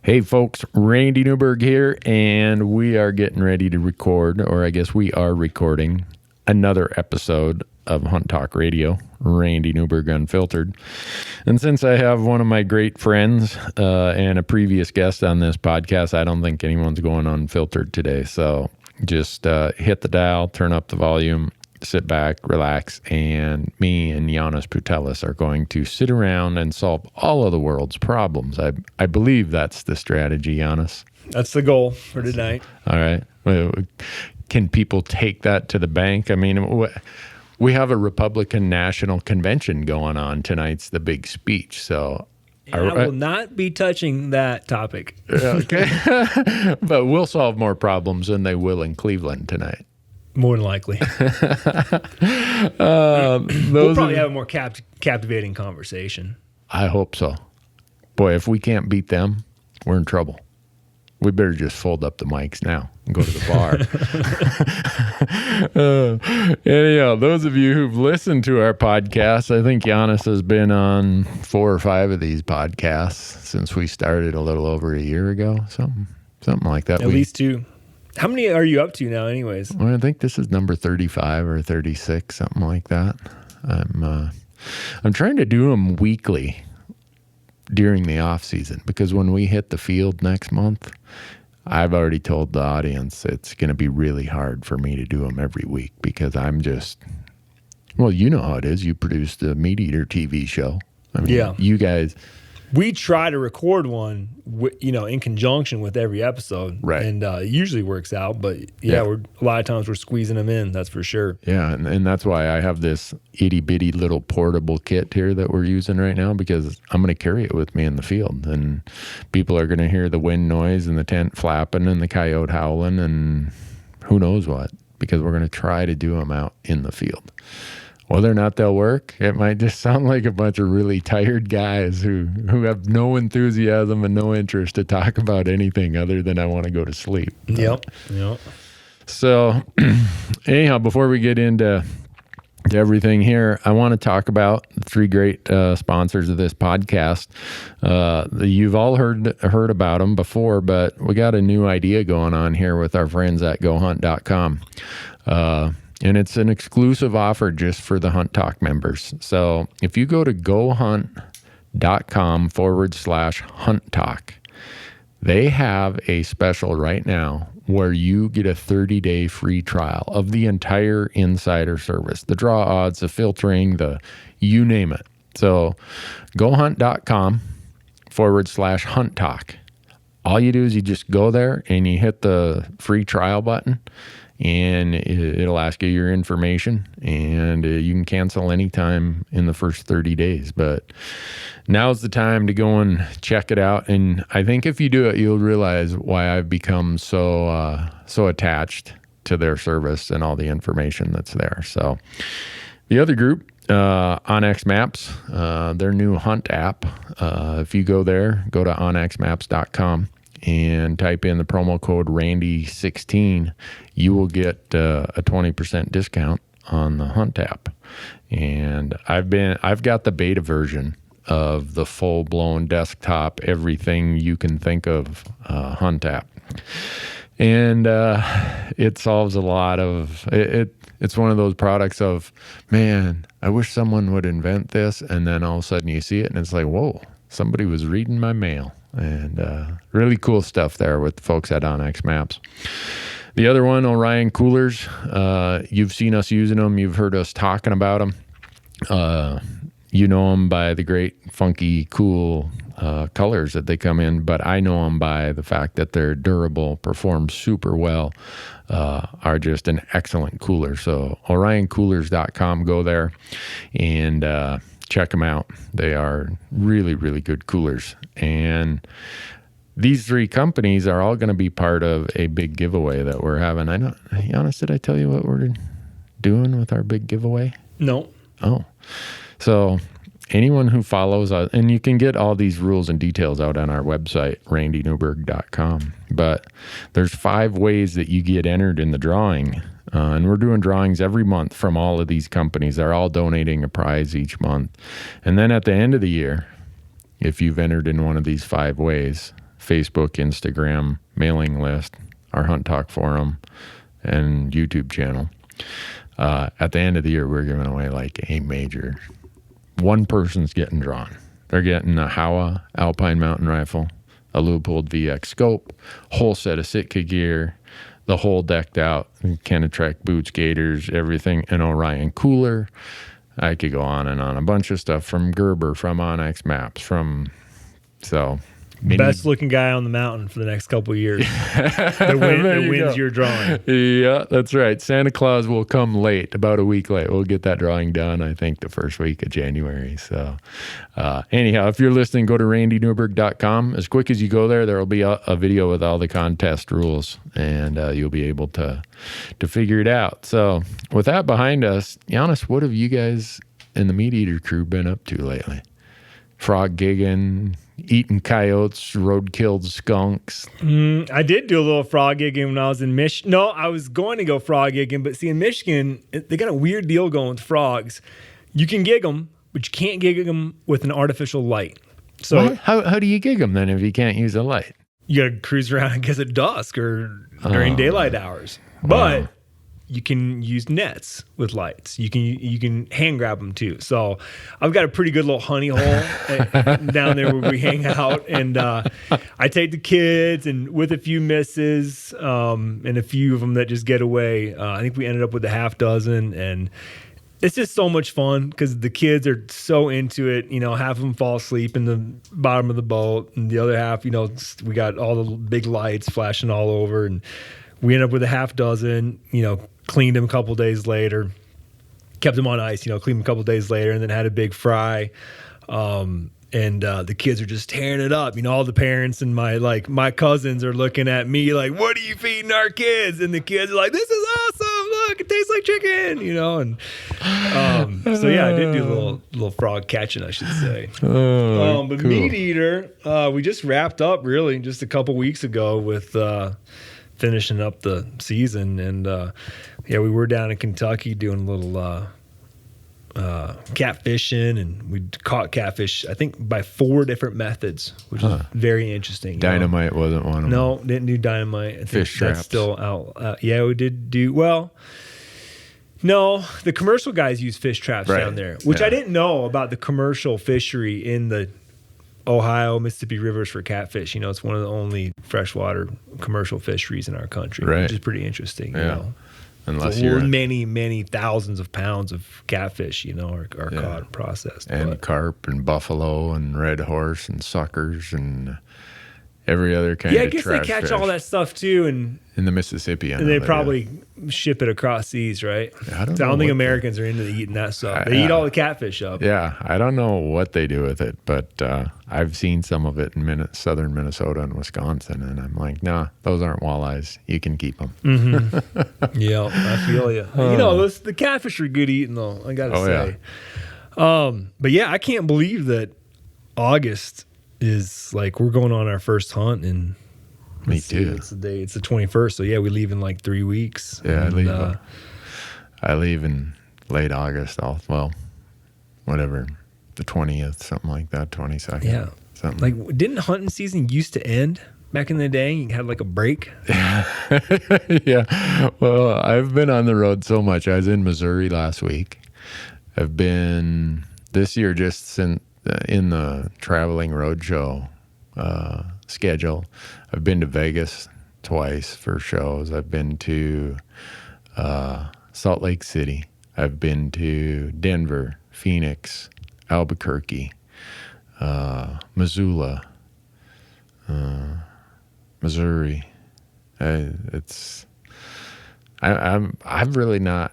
Hey folks, Randy Newberg here, and we are getting ready to record, or I guess we are recording, another episode of Hunt Talk Radio, Randy Newberg Unfiltered. And since I have one of my great friends and a previous guest on this podcast, I don't think anyone's going unfiltered today. So just hit the dial, turn up the volume, sit back, relax, and me and Janis Putelis are going to sit around and solve all of the world's problems. I believe that's the strategy, Janis. That's the goal for tonight. All right. Can people take that to the bank? I mean, we have a Republican National Convention going on. Tonight's the big speech. So I will not be touching that topic. Okay. But we'll solve more problems than they will in Cleveland tonight. More than likely. We'll probably have a more captivating conversation. I hope so. Boy, if we can't beat them, we're in trouble. We better just fold up the mics now and go to the bar. Anyhow, those of you who've listened to our podcast, I think Janis has been on 4 or 5 of these podcasts since we started a little over a year ago. Something like that. At least 2. How many are you up to now anyways? Well, I think this is number 35 or 36, something like that. I'm trying to do them weekly during the off season, because when we hit the field next month, I've already told the audience it's going to be really hard for me to do them every week, because I'm just, well, you know how it is. You produced the Meat Eater TV show. I mean, yeah. You guys. We try to record one, in conjunction with every episode, right? And it usually works out. But a lot of times we're squeezing them in. That's for sure. Yeah, and that's why I have this itty bitty little portable kit here that we're using right now, because I'm going to carry it with me in the field, and people are going to hear the wind noise and the tent flapping and the coyote howling and who knows what, because we're going to try to do them out in the field. Whether or not they'll work, it might just sound like a bunch of really tired guys who have no enthusiasm and no interest to talk about anything other than I want to go to sleep. Yep. So anyhow, before we get into everything here, I want to talk about the 3 great sponsors of this podcast. You've all heard about them before, but we got a new idea going on here with our friends at GoHunt.com. And it's an exclusive offer just for the Hunt Talk members. So if you go to GoHunt.com/Hunt Talk, they have a special right now where you get a 30-day free trial of the entire insider service, the draw odds, the filtering, you name it. So GoHunt.com/Hunt Talk. All you do is you just go there and you hit the free trial button, and it'll ask you your information, and you can cancel anytime in the first 30 days. But now's the time to go and check it out. And I think if you do it, you'll realize why I've become so attached to their service and all the information that's there. So the other group, OnX Maps, their new Hunt app. If you go there, go to onxmaps.com and type in the promo code Randy16, you will get a 20% discount on the Hunt app. And I've got the beta version of the full-blown desktop, everything you can think of Hunt app. And it solves a lot of it's one of those products of, man, I wish someone would invent this, and then all of a sudden you see it and it's like, whoa, somebody was reading my mail. And really cool stuff there with the folks at OnX Maps. The other one, Orion Coolers. You've seen us using them. You've heard us talking about them. You know them by the great, funky, cool colors that they come in, but I know them by the fact that they're durable, perform super well, are just an excellent cooler. So orioncoolers.com, go there and check them out. They are really, really good coolers. And these 3 companies are all going to be part of a big giveaway that we're having. Janis, did I tell you what we're doing with our big giveaway? No. Oh. So anyone who follows us, and you can get all these rules and details out on our website, randynewberg.com. But there's 5 ways that you get entered in the drawing. And we're doing drawings every month from all of these companies. They're all donating a prize each month. And then at the end of the year, if you've entered in one of these 5 ways, Facebook, Instagram, mailing list, our Hunt Talk forum, and YouTube channel. At the end of the year, we're giving away like a major. One person's getting drawn. They're getting a Howa Alpine Mountain Rifle, a Leupold VX scope, whole set of Sitka gear, the whole decked out Kenetrek boots, gaiters, everything, an Orion cooler. I could go on and on. A bunch of stuff from Gerber, from Onyx Maps, Best looking guy on the mountain for the next couple of years. The wins your drawing. Yeah, that's right. Santa Claus will come late, about a week late. We'll get that drawing done, I think, the first week of January. So anyhow, if you're listening, go to randynewberg.com. As quick as you go there, there will be a video with all the contest rules, and you'll be able to figure it out. So with that behind us, Janis, what have you guys in the Meat Eater crew been up to lately? Frog gigging, eating coyotes, road-killed skunks. I did do a little frog gigging when I was in Michigan. No, I was going to go frog gigging, but see, in Michigan, they got a weird deal going with frogs. You can gig them, but you can't gig them with an artificial light. So how do you gig them then if you can't use a light? You got to cruise around, I guess, at dusk or during daylight hours. But you can use nets with lights. You can hand grab them too. So I've got a pretty good little honey hole down there where we hang out, and I take the kids and with a few misses and a few of them that just get away. I think we ended up with a half dozen, and it's just so much fun because the kids are so into it. You know, half of them fall asleep in the bottom of the boat, and the other half, you know, we got all the big lights flashing all over, and we ended up with a half dozen. You know, cleaned them a couple days later, kept them on ice, you know, cleaned them a couple days later, and then had a big fry. And the kids are just tearing it up. You know, all the parents and my cousins are looking at me like, what are you feeding our kids? And the kids are like, this is awesome. Look, it tastes like chicken, you know? And so, yeah, I did do a little frog catching, I should say. But cool. Meat Eater, we just wrapped up really just a couple weeks ago with finishing up the season, and we were down in Kentucky doing a little catfishing, and we caught catfish I think by 4 different methods, which is very interesting. Dynamite wasn't one of them. No, didn't do dynamite. I think fish traps. That's still out. We did do well. No, the commercial guys use fish traps down there, which I didn't know about the commercial fishery in the Ohio, Mississippi rivers for catfish. You know, it's one of the only freshwater commercial fisheries in our country, which is pretty interesting. You know, unless many thousands of pounds of catfish, you know, are caught and processed, and carp and buffalo and red horse and suckers and every other kind of I guess they catch fish. all that stuff too, and in the Mississippi, and they probably ship it across seas, right? I don't think Americans are into eating that stuff. They eat all the catfish up. Yeah, I don't know what they do with it, but I've seen some of it in southern Minnesota and Wisconsin, and I'm like, nah, those aren't walleyes. You can keep them. Mm-hmm. Yeah, I feel you. You know, the catfish are good eating, though, I got to say. Yeah. But yeah, I can't believe that August is like we're going on our first hunt, and me too. It's the 21st, so yeah, we leave in like 3 weeks. Yeah, I leave in late August. Whatever, the 20th, something like that, 22nd. Yeah, something like didn't hunting season used to end back in the day? You had like a break. Yeah. Well, I've been on the road so much. I was in Missouri last week. I've been this year just since. In the traveling roadshow schedule, I've been to Vegas twice for shows. I've been to Salt Lake City. I've been to Denver, Phoenix, Albuquerque, Missoula, Missouri. I've really not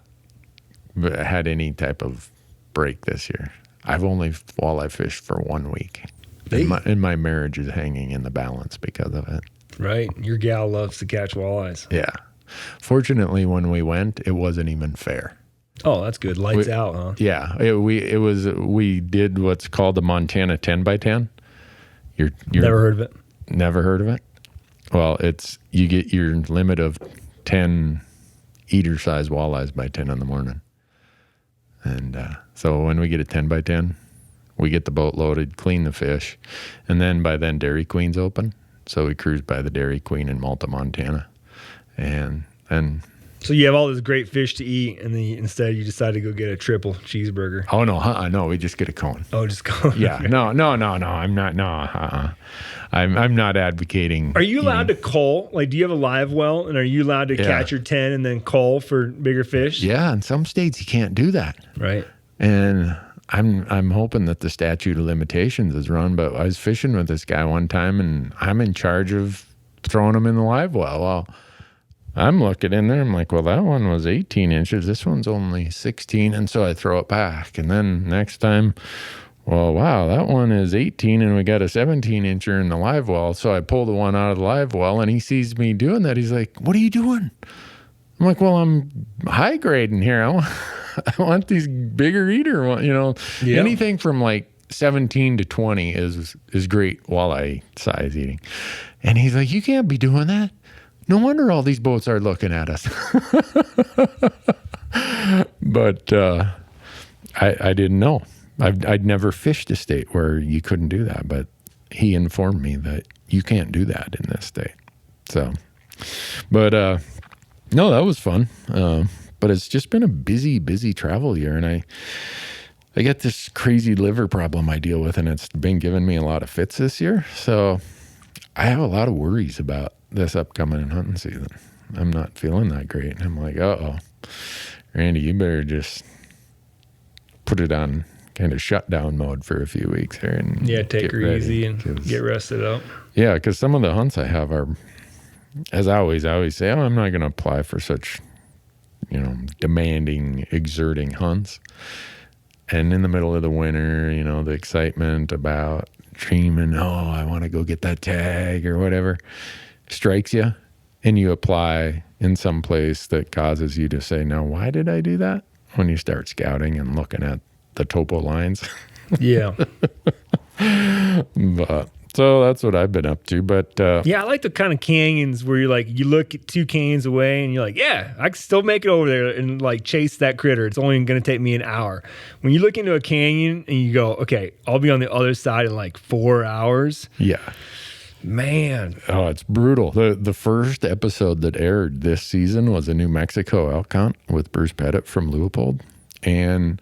had any type of break this year. I've only walleye fished for 1 week. And my marriage is hanging in the balance because of it. Right. Your gal loves to catch walleyes. Yeah. Fortunately, when we went, it wasn't even fair. Oh, that's good. Lights out, huh? Yeah. We did what's called the Montana 10x10. You're never heard of it? Never heard of it? Well, you get your limit of 10 eater-sized walleyes by 10 in the morning. And so when we get a 10x10, we get the boat loaded, clean the fish, and then by then Dairy Queen's open. So we cruised by the Dairy Queen in Malta, Montana. And So you have all this great fish to eat, and then instead you decide to go get a triple cheeseburger. oh, no, we just get a cone. Oh, just go. Yeah, no, I'm not, I'm not advocating. Are you allowed to cull? Like, do you have a live well, and are you allowed to catch your 10 and then cull for bigger fish? Yeah, in some states you can't do that. Right. And I'm hoping that the statute of limitations is run, but I was fishing with this guy one time, and I'm in charge of throwing them in the live well. Well, I'm looking in there. I'm like, well, that one was 18 inches. This one's only 16. And so I throw it back. And then next time, well, wow, that one is 18 and we got a 17 incher in the live well. So I pull the one out of the live well and he sees me doing that. He's like, what are you doing? I'm like, well, I'm high grading here. I want these bigger eater ones, anything from like 17 to 20 is great walleye size eating. And he's like, you can't be doing that. No wonder all these boats are looking at us. But I didn't know. I'd never fished a state where you couldn't do that. But he informed me that you can't do that in this state. So, but no, that was fun. But it's just been a busy travel year. And I get this crazy liver problem I deal with, and it's been giving me a lot of fits this year. So I have a lot of worries about this upcoming hunting season. I'm not feeling that great. And I'm like, Randy, you better just put it on kind of shutdown mode for a few weeks here. And take her easy and get rested up. Yeah, because some of the hunts I have are, as I always say, I'm not going to apply for such, demanding, exerting hunts. And in the middle of the winter, the excitement about dreaming, I want to go get that tag or whatever, strikes you, and you apply in some place that causes you to say, now, why did I do that? When you start scouting and looking at the topo lines. Yeah. But so that's what I've been up to. But I like the kind of canyons where you look at 2 canyons away and you're like, yeah, I can still make it over there and like chase that critter. It's only going to take me an hour. When you look into a canyon and you go, okay, I'll be on the other side in like 4 hours. Yeah. Man. Oh, it's brutal. The first episode that aired this season was a New Mexico elk hunt with Bruce Pettit from Leopold. And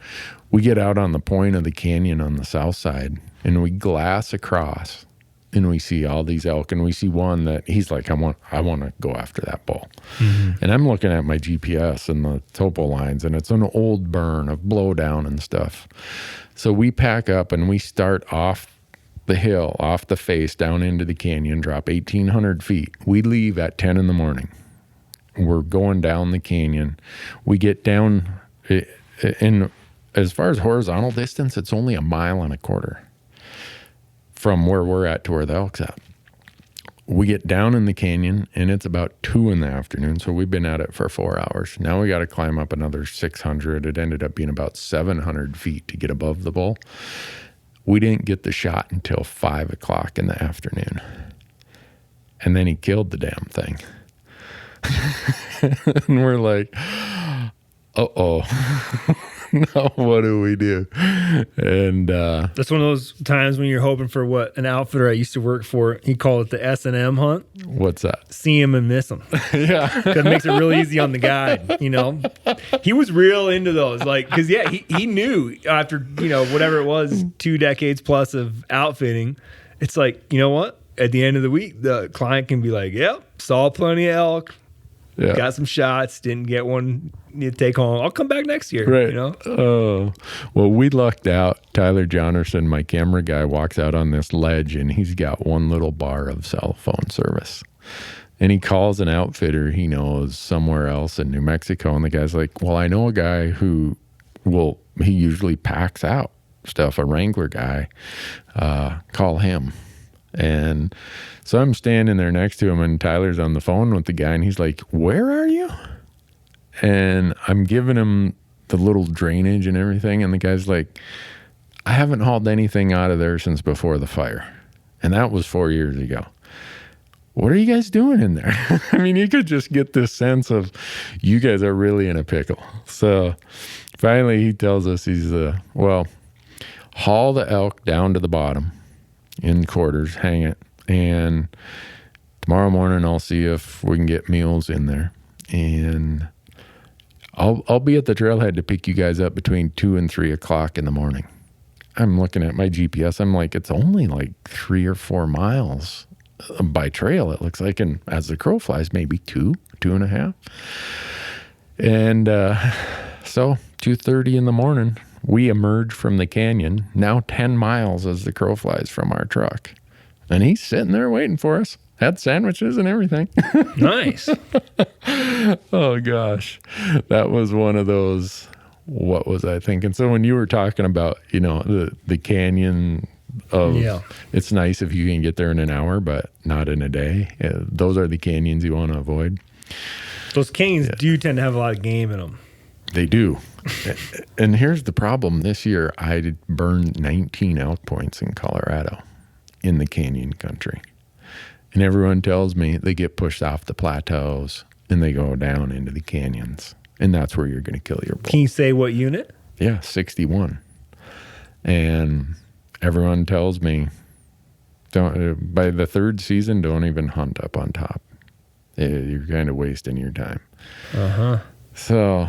we get out on the point of the canyon on the south side and we glass across and we see all these elk, and we see one that he's like, I want to go after that bull. Mm-hmm. And I'm looking at my GPS and the topo lines, and it's an old burn of blowdown and stuff. So we pack up and we start off the hill, off the face, down into the canyon, drop 1,800 feet. We leave at 10 in the morning. We're going down the canyon. We get down in, as far as horizontal distance, it's only 1.25 miles from where we're at to where the elk's at. We get down in the canyon and it's about 2 p.m. So we've been at it for 4 hours. Now we got to climb up another 600. It ended up being about 700 feet to get above the bull. We didn't get the shot until 5 o'clock in the afternoon. And then he killed the damn thing. And we're like, uh-oh. Now what do we do? And that's one of those times when you're hoping for what an outfitter I used to work for, he called it the S&M hunt. What's that? See him and miss him. Yeah. Because it makes it real easy on the guy, He was real into those. Because, he knew after, whatever it was, 2 decades plus of outfitting, it's like, you know what? At the end of the week, the client can be like, yep, saw plenty of elk. Yeah. Got some shots, didn't get one to take home. I'll come back next year. Right. Oh, well, we lucked out. Tyler Jonerson, my camera guy, walks out on this ledge and he's got one little bar of cell phone service. And he calls an outfitter he knows somewhere else in New Mexico. And the guy's like, well, I know a guy who he usually packs out stuff, a Wrangler guy. Call him. And so I'm standing there next to him and Tyler's on the phone with the guy and he's like, where are you? And I'm giving him the little drainage and everything. And the guy's like, I haven't hauled anything out of there since before the fire. And that was 4 years ago. What are you guys doing in there? I mean, you could just get this sense of you guys are really in a pickle. So finally he tells us haul the elk down to the bottom in quarters, hang it, And tomorrow morning, I'll see if we can get meals in there. And I'll be at the trailhead to pick you guys up between 2 and 3 o'clock in the morning. I'm looking at my GPS. I'm like, it's only like 3 or 4 miles by trail, it looks like. And as the crow flies, maybe 2.5. And so 2:30 in the morning, we emerge from the canyon, now 10 miles as the crow flies from our truck. And he's sitting there waiting for us. Had sandwiches and everything. Nice. Oh, gosh. That was one of those, what was I thinking? So when you were talking about, the canyon of, it's nice if you can get there in an hour, but not in a day. Those are the canyons you want to avoid. Those canyons do tend to have a lot of game in them. They do. And here's the problem. This year, I burned 19 elk points in Colorado in the canyon country. And everyone tells me they get pushed off the plateaus and they go down into the canyons. And that's where you're going to kill your bull. Can you say what unit? Yeah, 61. And everyone tells me, by the third season, don't even hunt up on top. You're kind of wasting your time. So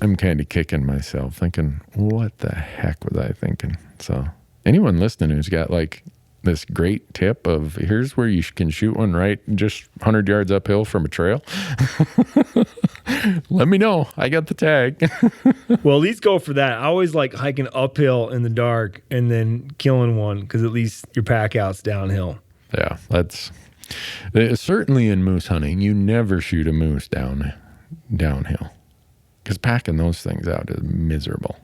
I'm kind of kicking myself, thinking, what the heck was I thinking? So anyone listening who's got like this great tip of here's where you can shoot one right just 100 yards uphill from a trail, let me know. I got the tag. Well, at least go for that. I always like hiking uphill in the dark and then killing one because at least your pack out's downhill. Yeah, that's certainly in moose hunting. You never shoot a moose downhill because packing those things out is miserable.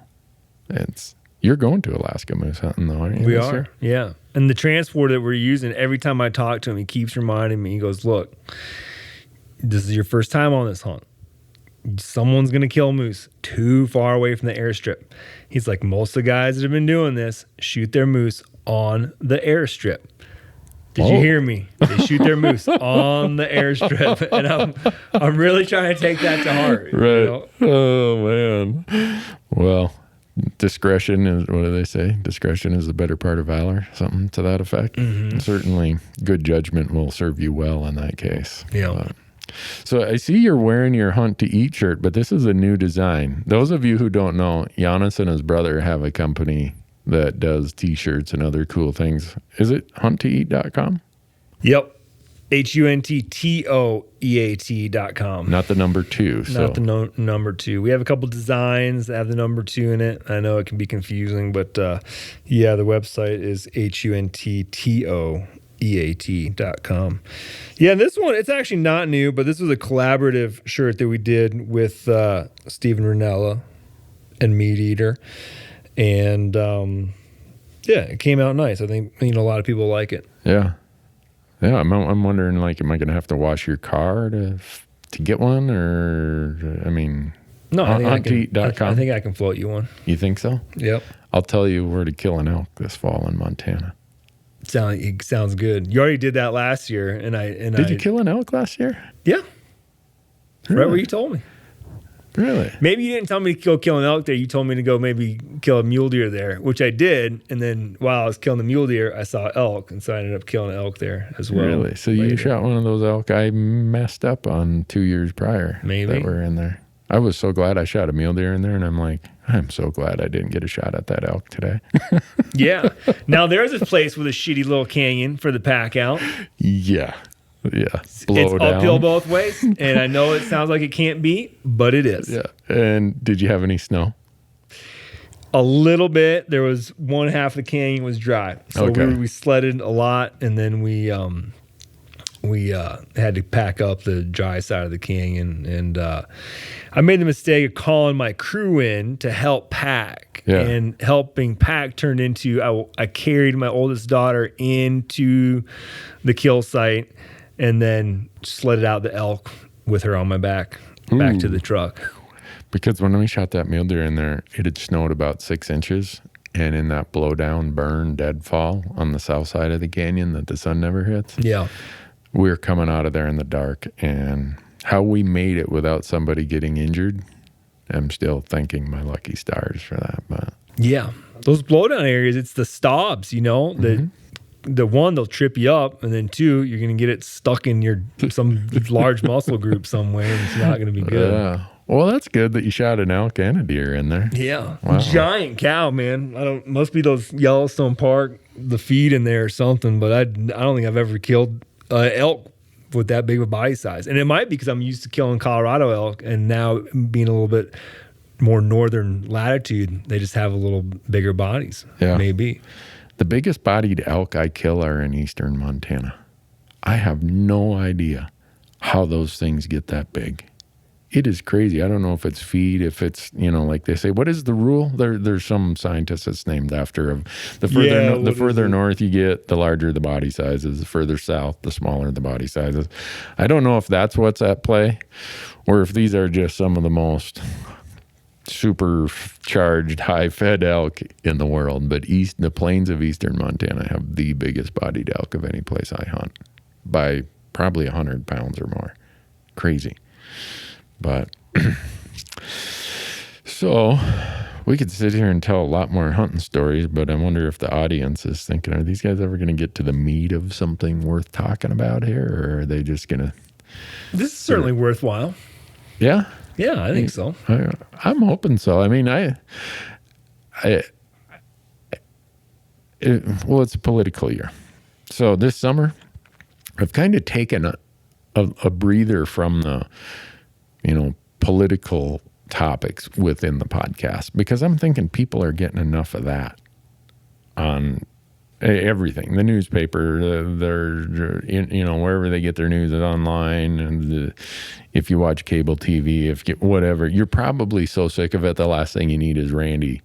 You're going to Alaska moose hunting though, aren't you? We are, yeah. And the transport that we're using, every time I talk to him, he keeps reminding me. He goes, look, this is your first time on this hunt. Someone's going to kill moose too far away from the airstrip. He's like, most of the guys that have been doing this shoot their moose on the airstrip. Did you hear me? They shoot their moose on the airstrip. And I'm really trying to take that to heart. Right. Oh, man. Well, discretion is, what do they say? Discretion is the better part of valor, something to that effect. Mm-hmm. Certainly, good judgment will serve you well in that case. Yeah. So I see you're wearing your Hunt to Eat shirt, but this is a new design. Those of you who don't know, Janis and his brother have a company that does T-shirts and other cool things. Is it hunttoeat.com? Yep. HUNTTOEAT.com. Not the number 2. So. Not the number 2. We have a couple designs that have the number 2 in it. I know it can be confusing, but the website is HUNTTOEAT.com. Yeah, this one, it's actually not new, but this was a collaborative shirt that we did with Steven Ranella and Meat Eater. And it came out nice. I think a lot of people like it. Yeah. Yeah, I'm wondering, like, am I going to have to wash your car to get one? Or, I mean, no, I think I can float you one. You think so? Yep. I'll tell you where to kill an elk this fall in Montana. It sounds good. You already did that last year. Did you kill an elk last year? Yeah. Really? Right where you told me. Really? Maybe you didn't tell me to go kill an elk there. You told me to go maybe kill a mule deer there, which I did. And then while I was killing the mule deer, I saw elk. And so I ended up killing an elk there as well. Really? So later. You shot one of those elk I messed up on 2 years prior. Maybe. That were in there. I was so glad I shot a mule deer in there. And I'm like, I'm so glad I didn't get a shot at that elk today. Yeah. Now there's a place with a shitty little canyon for the pack out. Yeah. Yeah. It's uphill both ways. And I know it sounds like it can't be, but it is. Yeah. And did you have any snow? A little bit. There was one half of the canyon was dry. So we sledded a lot, and then we had to pack up the dry side of the canyon. And I made the mistake of calling my crew in to help pack. Yeah. And helping pack turned into I carried my oldest daughter into the kill site and then sledded out the elk with her on my back to the truck. Because when we shot that mule deer in there, it had snowed about 6 inches. And in that blowdown, burn, deadfall on the south side of the canyon that the sun never hits. Yeah. We were coming out of there in the dark. And how we made it without somebody getting injured, I'm still thanking my lucky stars for that. But yeah. Those blowdown areas, it's the stobs, that they'll trip you up, and then two, you're going to get it stuck in some large muscle group somewhere, and it's not going to be good. Well, that's good that you shot an elk and a deer in there. Yeah. Wow. Giant cow, man. Must be those Yellowstone Park, the feed in there or something, but I don't think I've ever killed elk with that big of a body size. And it might be because I'm used to killing Colorado elk, and now being a little bit more northern latitude, they just have a little bigger bodies. Yeah. Maybe. The biggest bodied elk I kill are in eastern Montana. I have no idea how those things get that big. It is crazy. I don't know if it's feed, if it's, like they say, what is the rule? There's some scientist that's named after of the further north you get, the larger the body sizes. The further south, the smaller the body sizes. I don't know if that's what's at play, or if these are just some of the most supercharged, high-fed elk in the world. But the plains of eastern Montana have the biggest bodied elk of any place I hunt by probably 100 pounds or more. Crazy. But so we could sit here and tell a lot more hunting stories, but I wonder if the audience is thinking, are these guys ever going to get to the meat of something worth talking about here, or are they just going to... This is certainly worthwhile. Yeah? Yeah, I think so. I'm hoping so. I mean, it's a political year. So this summer, I've kind of taken a breather from the, political topics within the podcast, because I'm thinking people are getting enough of that on everything. The newspaper, wherever they get their news is online, and if you watch cable TV, whatever, you're probably so sick of it. The last thing you need is Randy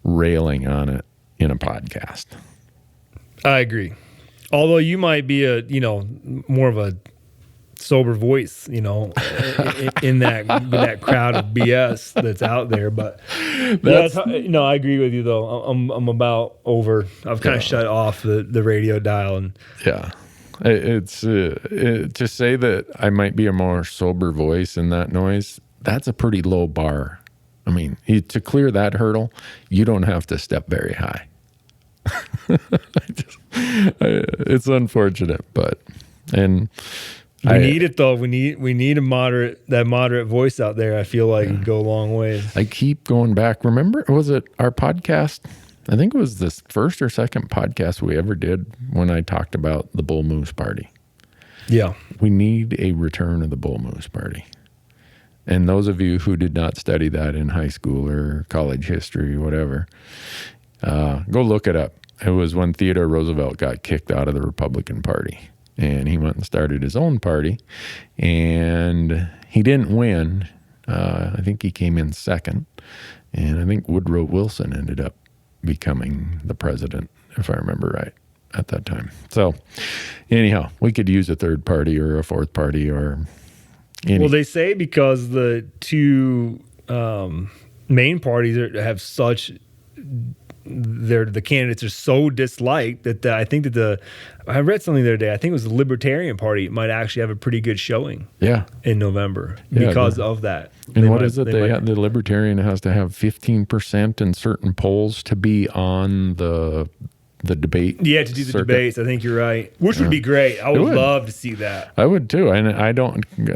railing on it in a podcast. I agree. Although you might be more of a sober voice, in that crowd of BS that's out there. But I agree with you though. I'm about over. I've kind of shut off the radio dial, and it's to say that I might be a more sober voice in that noise. That's a pretty low bar. I mean, to clear that hurdle, you don't have to step very high. It's unfortunate, but we need it though. We need a moderate voice out there. I feel like it'd go a long way. I keep going back. Remember, was it our podcast? I think it was this first or second podcast we ever did when I talked about the Bull Moose Party. Yeah. We need a return of the Bull Moose Party. And those of you who did not study that in high school or college history, whatever, go look it up. It was when Theodore Roosevelt got kicked out of the Republican Party. And he went and started his own party, and he didn't win. I think he came in second, and I think Woodrow Wilson ended up becoming the president, if I remember right, at that time. So anyhow, we could use a third party or a fourth party or Well, they say because the two main parties have such... the candidates are so disliked that I think that I read something the other day. I think it was the Libertarian Party might actually have a pretty good showing. Yeah. In November because of that. And what is it? The Libertarian has to have 15% in certain polls to be on the debate. Yeah, to do the debates. I think you're right. Which would be great. I would love to see that. I would too. And I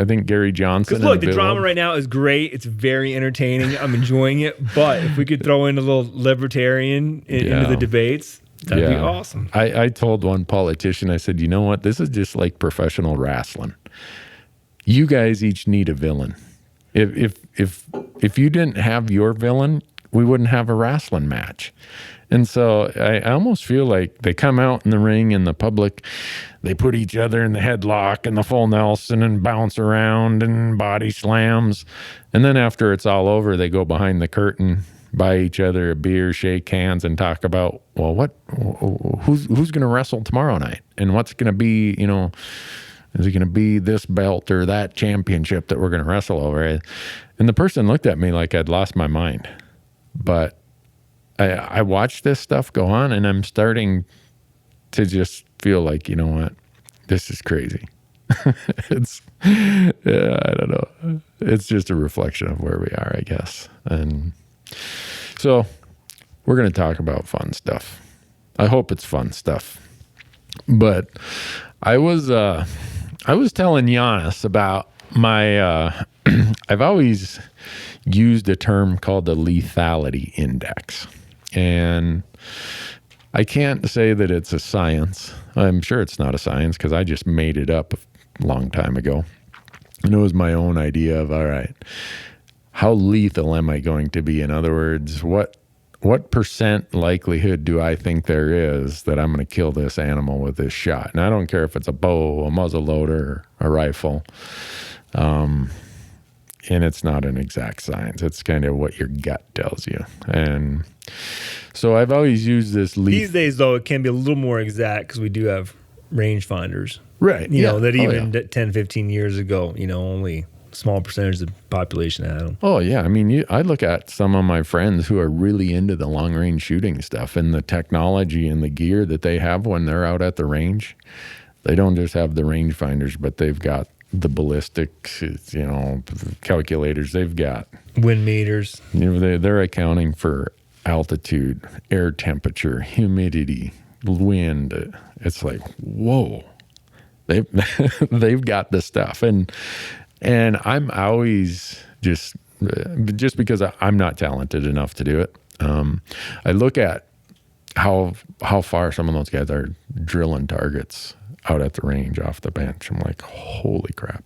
think Gary Johnson. Because look, the drama right now is great. It's very entertaining. I'm enjoying it. But if we could throw in a little libertarian into the debates, that'd be awesome. I told one politician, I said, you know what? This is just like professional wrestling. You guys each need a villain. If you didn't have your villain, we wouldn't have a wrestling match. And so I almost feel like they come out in the ring in the public, they put each other in the headlock and the full Nelson and bounce around and body slams. And then after it's all over, they go behind the curtain, buy each other a beer, shake hands, and talk about, well, who's going to wrestle tomorrow night? And what's going to be, is it going to be this belt or that championship that we're going to wrestle over? And the person looked at me like I'd lost my mind. But I watch this stuff go on, and I'm starting to just feel like, you know what, this is crazy. I don't know. It's just a reflection of where we are, I guess. And so we're going to talk about fun stuff. I hope it's fun stuff. But I was telling Janis about my I've always used a term called the lethality index. And I can't say that it's a science. I'm sure it's not a science because I just made it up a long time ago. And it was my own idea of, all right, how lethal am I going to be? In other words, what percent likelihood do I think there is that I'm going to kill this animal with this shot? And I don't care if it's a bow, a muzzle loader, a rifle. And it's not an exact science. It's kind of what your gut tells you. And so I've always used this These days, though, it can be a little more exact because we do have rangefinders. Right. You know, that even 10, 15 years ago, you know, only a small percentage of the population had them. Oh, yeah. I mean, I look at some of my friends who are really into the long-range shooting stuff and the technology and the gear that they have when they're out at the range. They don't just have the rangefinders, but they've got the ballistics, you know, calculators. They've got wind meters. You know, they're accounting for altitude, air temperature, humidity, wind. It's like, whoa, they've got the stuff. And I'm always just because I'm not talented enough to do it. I look at how far some of those guys are drilling targets out at the range off the bench. I'm like, holy crap.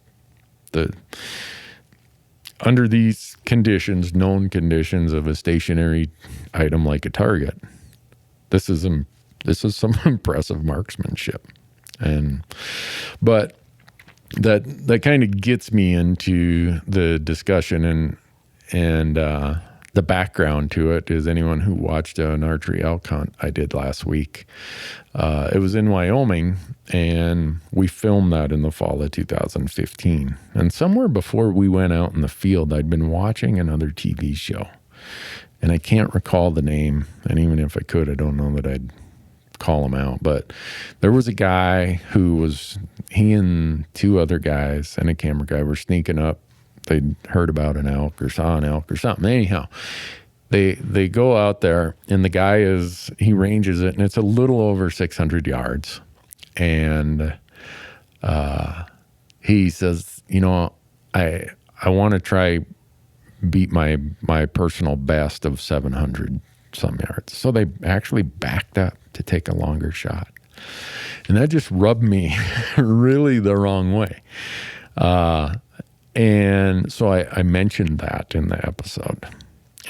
Under these conditions, known conditions of a stationary item like a target, this is some impressive marksmanship. But that kind of gets me into the discussion and the background to it is anyone who watched an archery elk hunt I did last week. It was in Wyoming, and we filmed that in the fall of 2015. And somewhere before we went out in the field, I'd been watching another TV show. And I can't recall the name, and even if I could, I don't know that I'd call him out. But there was a guy he and two other guys and a camera guy were sneaking up. They'd heard about an elk or saw an elk or something. Anyhow, they go out there, and the guy he ranges it, and it's a little over 600 yards. And he says, you know, I want to try beat my personal best of 700 some yards. So they actually backed up to take a longer shot. And that just rubbed me really the wrong way. And so I mentioned that in the episode.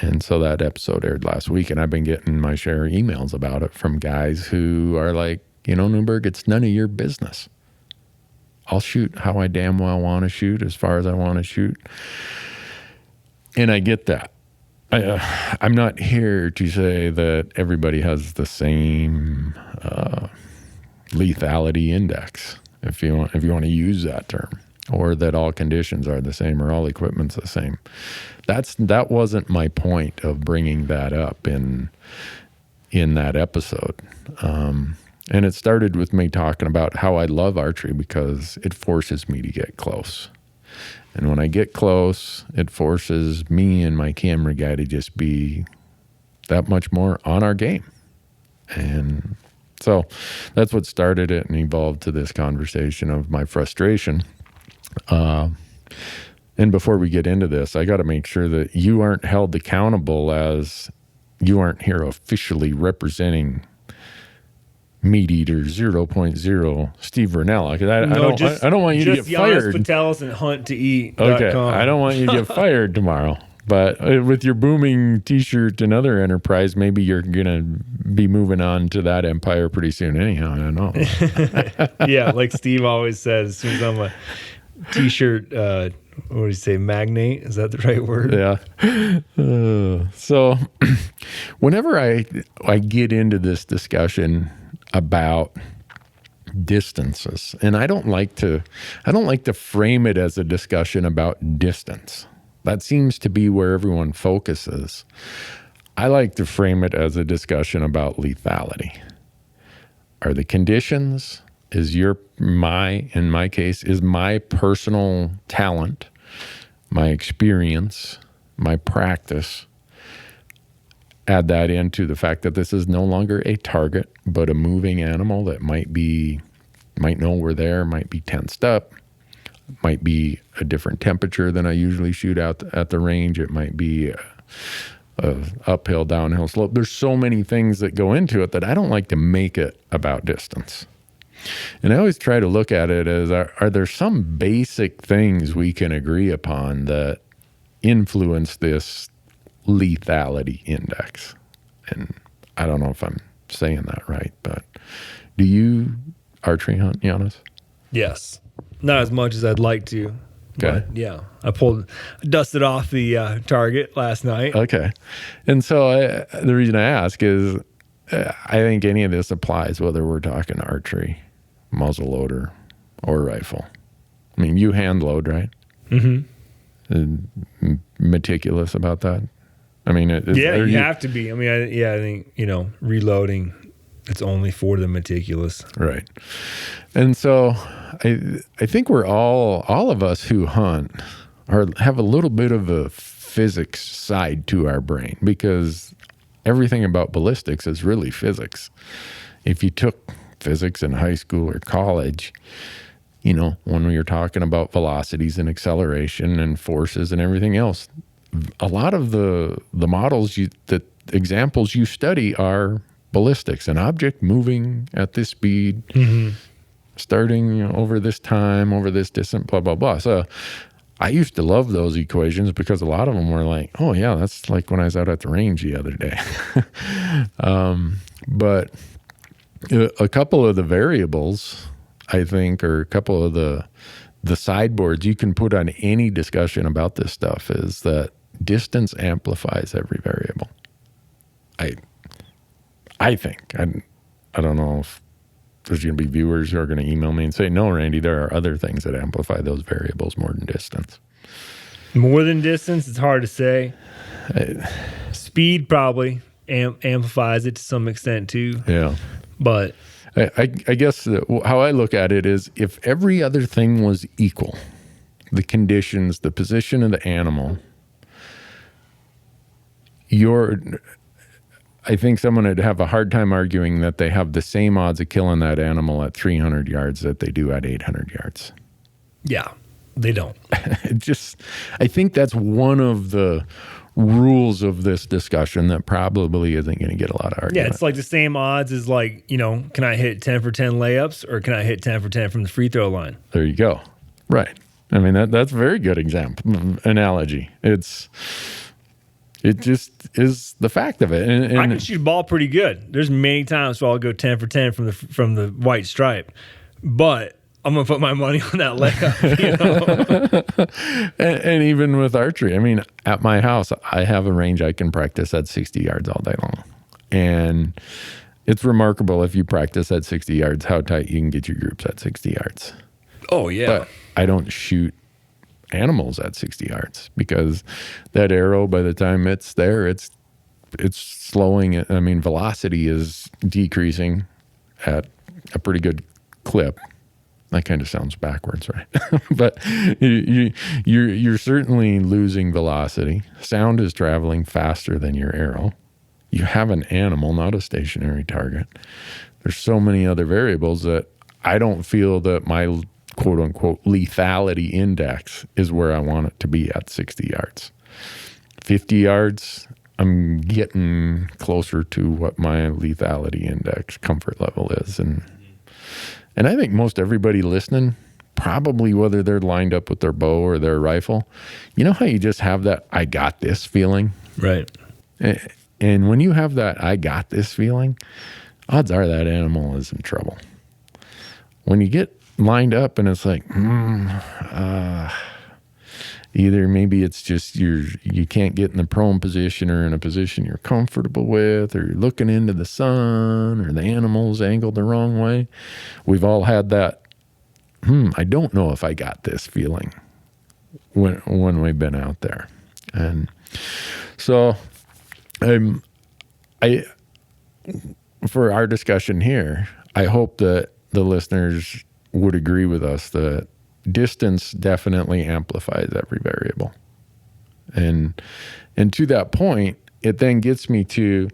And so that episode aired last week, and I've been getting my share of emails about it from guys who are like, you know, Newberg, it's none of your business. I'll shoot how I damn well want to shoot, as far as I want to shoot. And I get that. I'm not here to say that everybody has the same lethality index, if you want to use that term, or that all conditions are the same or all equipment's the same. That wasn't my point of bringing that up in that episode. And it started with me talking about how I love archery because it forces me to get close. And when I get close, it forces me and my camera guy to just be that much more on our game. And so that's what started it and evolved to this conversation of my frustration. And before we get into this, I got to make sure that you aren't held accountable, as you aren't here officially representing Meat Eater 0.0 Steve Vernella. I don't want you to get fired. Janis Putelis and hunttoeat.com. Okay, I don't want you to get fired tomorrow. But with your booming T-shirt and other enterprise, maybe you're gonna be moving on to that empire pretty soon. Anyhow, I don't know. Yeah, like Steve always says, as soon as I'm a T-shirt, what do you say, magnate? Is that the right word? Yeah. So whenever I get into this discussion about distances, and I don't like to frame it as a discussion about distance. That seems to be where everyone focuses. I like to frame it as a discussion about lethality. Are the conditions, in my case, is my personal talent, my experience, my practice, add that into the fact that this is no longer a target, but a moving animal that might know we're there, might be tensed up, might be a different temperature than I usually shoot out at the range. It might be a uphill, downhill slope. There's so many things that go into it that I don't like to make it about distance. And I always try to look at it as, are there some basic things we can agree upon that influence this lethality index? And I don't know if I'm saying that right, but do you archery hunt, Janis? Yes. Not as much as I'd like to. Okay. But yeah. I dusted off the target last night. Okay. And so the reason I ask is I think any of this applies, whether we're talking archery, muzzle loader, or rifle. I mean, you hand load, right? Mm-hmm. Meticulous about that? I mean, you have to be. I mean, I think, reloading, it's only for the meticulous. Right. And so I think we're all of us who hunt have a little bit of a physics side to our brain, because everything about ballistics is really physics. If you took physics in high school or college, when we were talking about velocities and acceleration and forces and everything else, a lot of the models the examples you study are ballistics, an object moving at this speed, starting over this time, over this distance, blah, blah, blah. So I used to love those equations because a lot of them were like, oh yeah, that's like when I was out at the range the other day. But a couple of the variables, I think, or a couple of the sideboards you can put on any discussion about this stuff is that distance amplifies every variable. I think. I don't know if there's going to be viewers who are going to email me and say, no, Randy, there are other things that amplify those variables more than distance. More than distance? It's hard to say. Speed probably amplifies it to some extent too. Yeah. But I guess how I look at it is, if every other thing was equal, the conditions, the position of the animal, I think someone would have a hard time arguing that they have the same odds of killing that animal at 300 yards that they do at 800 yards. Yeah, they don't. I think that's one of the rules of this discussion that probably isn't going to get a lot of argument. Yeah, it's like the same odds as can I hit 10 for 10 layups, or can I hit 10 for 10 from the free throw line? There you go. Right. I mean, that's a very good analogy. It just is the fact of it. And I can shoot a ball pretty good. There's many times where I'll go 10 for 10 from the white stripe, but I'm going to put my money on that layup. and even with archery, I mean, at my house, I have a range I can practice at 60 yards all day long. And it's remarkable, if you practice at 60 yards, how tight you can get your groups at 60 yards. Oh, yeah. But I don't shoot animals at 60 yards, because that arrow, by the time it's there, it's slowing. I mean, velocity is decreasing at a pretty good clip. That kind of sounds backwards, right? But you're certainly losing velocity. Sound is traveling faster than your arrow. You have an animal, not a stationary target. There's so many other variables that I don't feel that my quote unquote lethality index is where I want it to be at 60 yards. 50 yards, I'm getting closer to what my lethality index comfort level is. And I think most everybody listening, probably whether they're lined up with their bow or their rifle, you know how you just have that I got this feeling? Right. And when you have that I got this feeling, odds are that animal is in trouble. When you get lined up and it's like, either maybe it's just you can't get in the prone position or in a position you're comfortable with, or you're looking into the sun, or the animal's angled the wrong way. We've all had that, I don't know if I got this feeling when we've been out there. And so for our discussion here, I hope that the listeners would agree with us that distance definitely amplifies every variable. And to that point, it then gets me to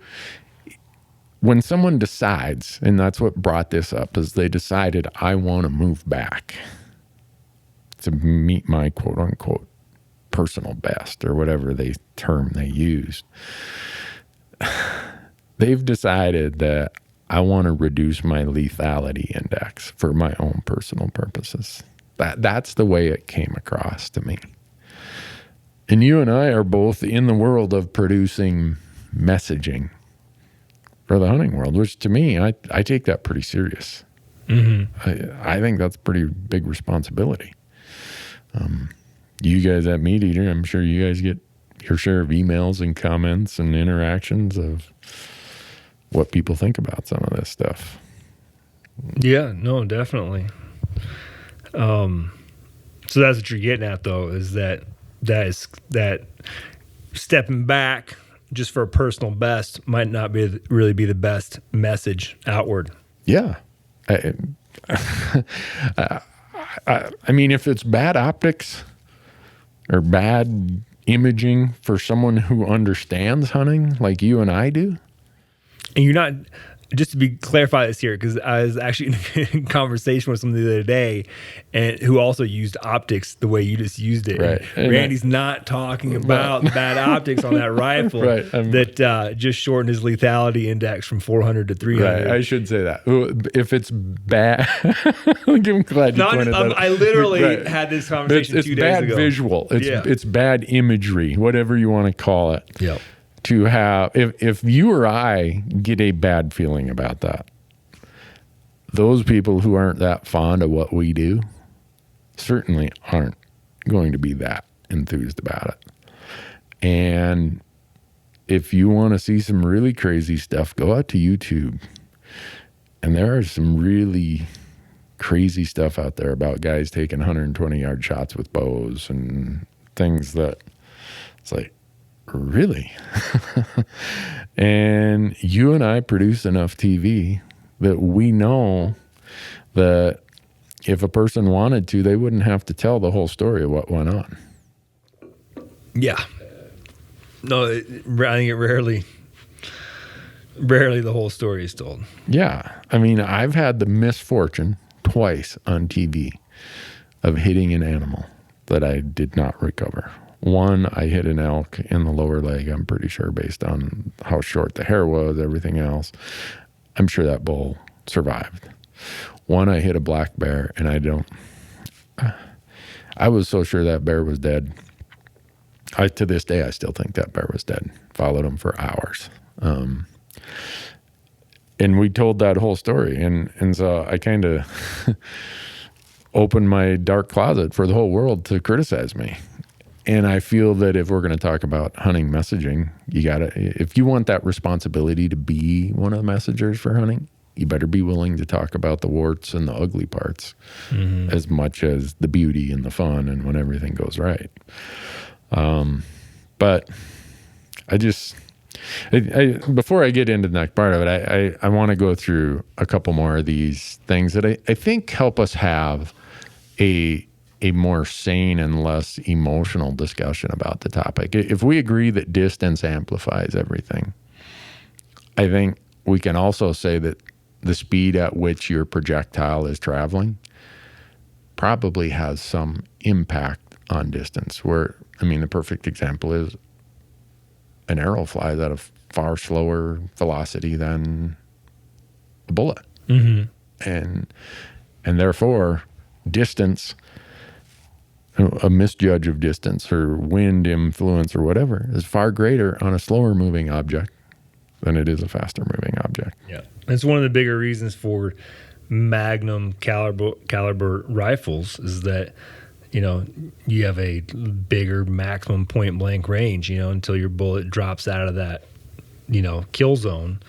when someone decides, and that's what brought this up, is they decided, I want to move back to meet my quote unquote personal best, or whatever term they used. They've decided that I want to reduce my lethality index for my own personal purposes. That's the way it came across to me. And you and I are both in the world of producing messaging for the hunting world, which to me, I take that pretty serious. I think that's a pretty big responsibility. You guys at Meat Eater, I'm sure you guys get your share of emails and comments and interactions of what people think about some of this stuff. Yeah, no, definitely. So that's what you're getting at, though, is that stepping back just for a personal best might not really be the best message outward. Yeah. I mean, if it's bad optics or bad imaging for someone who understands hunting like you and I do. And you're not, just to clarify this here, because I was actually in a conversation with someone the other day and who also used optics the way you just used it. Right. And Randy's not talking about bad optics on that rifle that just shortened his lethality index from 400 to 300. Right. I should say that. If it's bad, I'm glad you pointed that out. I literally had this conversation 2 days ago. It's bad visual. It's bad imagery, whatever you want to call it. Yep. To have, if you or I get a bad feeling about that, those people who aren't that fond of what we do certainly aren't going to be that enthused about it. And if you want to see some really crazy stuff, go out to YouTube. And there are some really crazy stuff out there about guys taking 120-yard shots with bows and things that it's like, really? And you and I produce enough TV that we know that if a person wanted to, they wouldn't have to tell the whole story of what went on. Yeah. No, I think it rarely the whole story is told. Yeah. I mean, I've had the misfortune twice on TV of hitting an animal that I did not recover. One, I hit an elk in the lower leg, I'm pretty sure, based on how short the hair was, everything else. I'm sure that bull survived. One, I hit a black bear, and I was so sure that bear was dead. To this day, I still think that bear was dead. Followed him for hours. And we told that whole story. And so I kind of opened my dark closet for the whole world to criticize me. And I feel that if we're going to talk about hunting messaging, if you want that responsibility to be one of the messengers for hunting, you better be willing to talk about the warts and the ugly parts as much as the beauty and the fun and when everything goes right. But before I get into the next part of it, I want to go through a couple more of these things that I think help us have a more sane and less emotional discussion about the topic. If we agree that distance amplifies everything, I think we can also say that the speed at which your projectile is traveling probably has some impact on distance. The perfect example is an arrow flies at a far slower velocity than a bullet. And therefore, distance, a misjudge of distance or wind influence or whatever, is far greater on a slower moving object than it is a faster moving object. Yeah. It's one of the bigger reasons for magnum caliber rifles is that, you have a bigger maximum point blank range, until your bullet drops out of that, kill zone.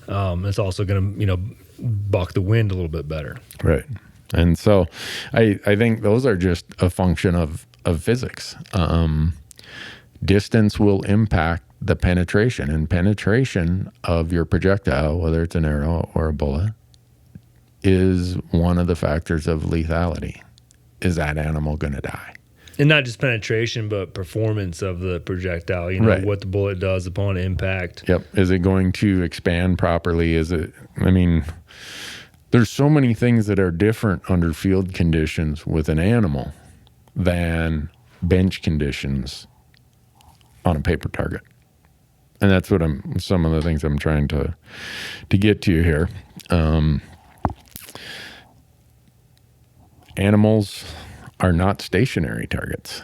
It's also going to, buck the wind a little bit better. Right. And so I think those are just a function of physics. Distance will impact the penetration, and penetration of your projectile, whether it's an arrow or a bullet, is one of the factors of lethality. Is that animal going to die? And not just penetration, but performance of the projectile, Right. what the bullet does upon impact. Yep. Is it going to expand properly? There's so many things that are different under field conditions with an animal than bench conditions on a paper target. And that's what some of the things I'm trying to get to here. Animals are not stationary targets.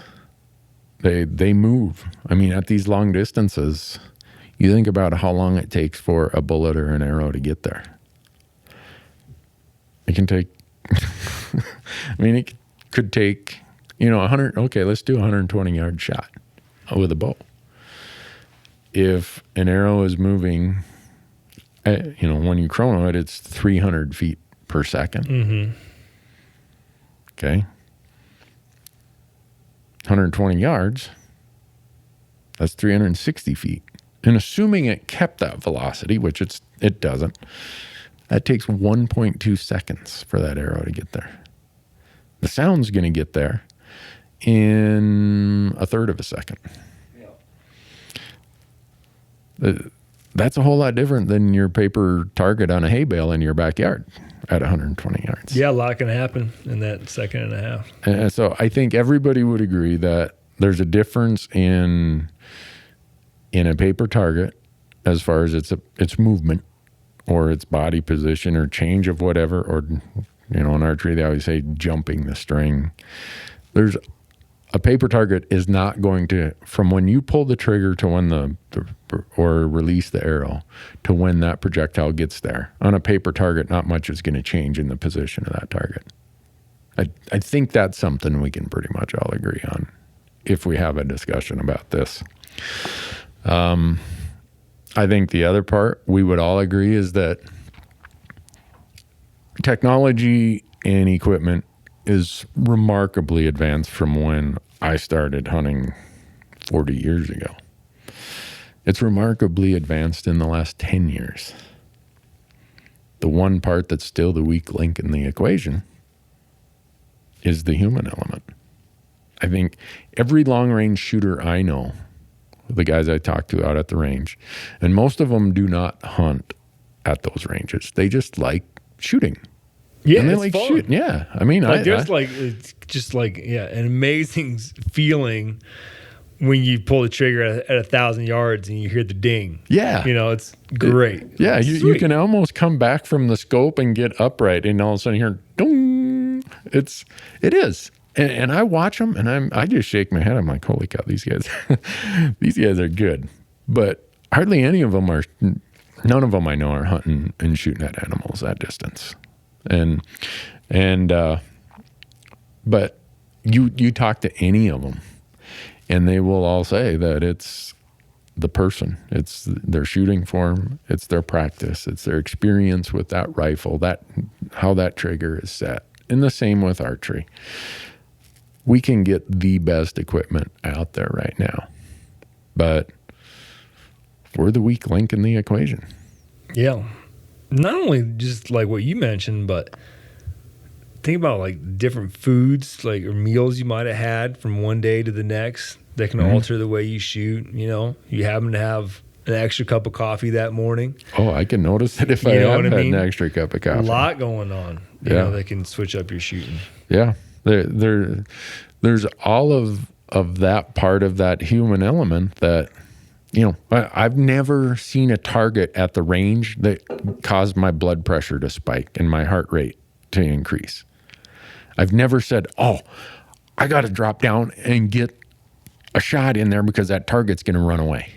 They move. At these long distances, you think about how long it takes for a bullet or an arrow to get there. It can take, it could take, 100, okay, let's do a 120 yard shot with a bow. If an arrow is moving, when you chrono it, it's 300 feet per second. Mm-hmm. Okay. 120 yards, that's 360 feet. And assuming it kept that velocity, which it doesn't, that takes 1.2 seconds for that arrow to get there. The sound's going to get there in a third of a second. Yeah. That's a whole lot different than your paper target on a hay bale in your backyard at 120 yards. Yeah, a lot can happen in that second and a half. And so I think everybody would agree that there's a difference in a paper target as far as its movement or its body position or change of whatever, or, in archery, they always say jumping the string. There's a paper target is not going to, from when you pull the trigger to when or release the arrow to when that projectile gets there. On a paper target, not much is going to change in the position of that target. I think that's something we can pretty much all agree on if we have a discussion about this. I think the other part we would all agree is that technology and equipment is remarkably advanced from when I started hunting 40 years ago. It's remarkably advanced in the last 10 years. The one part that's still the weak link in the equation is the human element. I think every long-range shooter I know, the guys I talk to out at the range, and most of them do not hunt at those ranges. They just like shooting. Yeah, and they it's like fun. shooting. Yeah, it's just like an amazing feeling when you pull the trigger at 1,000 yards and you hear the ding. Yeah, it's great. You can almost come back from the scope and get upright, and all of a sudden you hear dong. It is. And I watch them, and I just shake my head. I'm like, holy cow, these guys are good. But hardly any of them are. None of them I know are hunting and shooting at animals that distance. But you talk to any of them, and they will all say that it's the person, it's their shooting form, it's their practice, it's their experience with that rifle, how that trigger is set. And the same with archery. We can get the best equipment out there right now, but we're the weak link in the equation. Yeah. Not only just like what you mentioned, but think about like different foods, like or meals you might have had from one day to the next that can alter the way you shoot. You happen to have an extra cup of coffee that morning. Oh, I can notice it if I have had an extra cup of coffee. A lot going on, you know, that can switch up your shooting. Yeah. There's all of that part of that human element that, I've never seen a target at the range that caused my blood pressure to spike and my heart rate to increase. I've never said, I got to drop down and get a shot in there because that target's going to run away.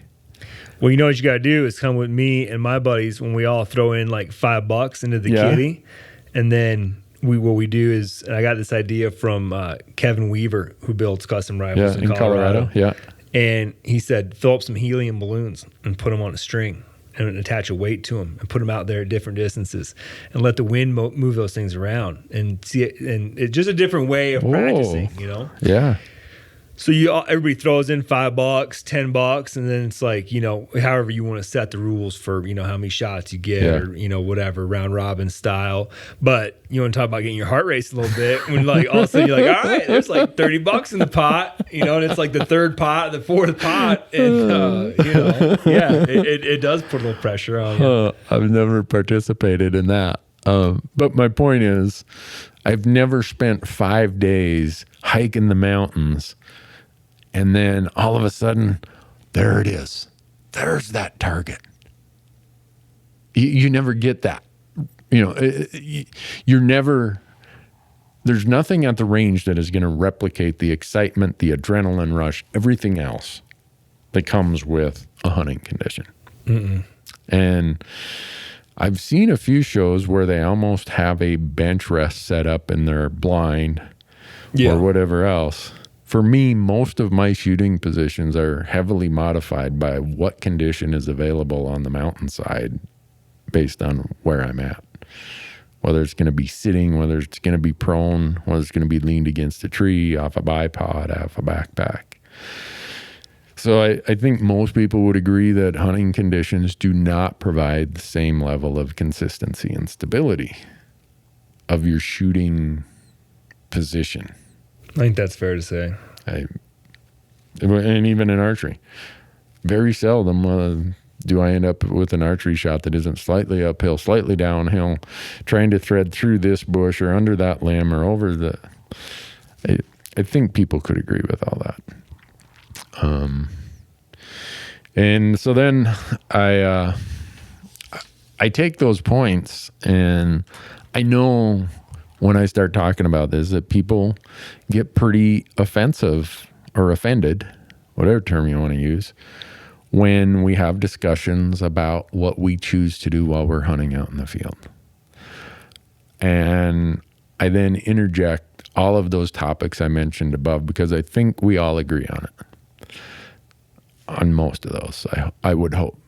Well, you know what you got to do is come with me and my buddies when we all throw in like $5 into the kitty. And then what we do is, and I got this idea from Kevin Weaver, who builds custom rifles in Colorado. Yeah. And he said, fill up some helium balloons and put them on a string and attach a weight to them and put them out there at different distances and let the wind move those things around and see it. And it's just a different way of practicing, Yeah. So everybody throws in $5, $10, and then it's like, however you want to set the rules for, how many shots you get or, whatever, round robin style. But you want to talk about getting your heart raced a little bit when all of a sudden you're like, all right, there's like $30 in the pot, and it's like the third pot, the fourth pot. And, it does put a little pressure on you. I've never participated in that. But my point is, I've never spent 5 days hiking the mountains and then all of a sudden, there it is. There's that target. You never get that. You're never, there's nothing at the range that is going to replicate the excitement, the adrenaline rush, everything else that comes with a hunting condition. Mm-mm. And I've seen a few shows where they almost have a bench rest set up in their blind or whatever else. For me, most of my shooting positions are heavily modified by what condition is available on the mountainside based on where I'm at. Whether it's going to be sitting, whether it's going to be prone, whether it's going to be leaned against a tree, off a bipod, off a backpack. So I think most people would agree that hunting conditions do not provide the same level of consistency and stability of your shooting position. I think that's fair to say. And even in archery, very seldom do I end up with an archery shot that isn't slightly uphill, slightly downhill, trying to thread through this bush or under that limb or over the... I think people could agree with all that. And so then I take those points, and I know when I start talking about this that people get pretty offensive or offended, whatever term you want to use, when we have discussions about what we choose to do while we're hunting out in the field. And I then interject all of those topics I mentioned above because I think we all agree on it. On most of those, I would hope.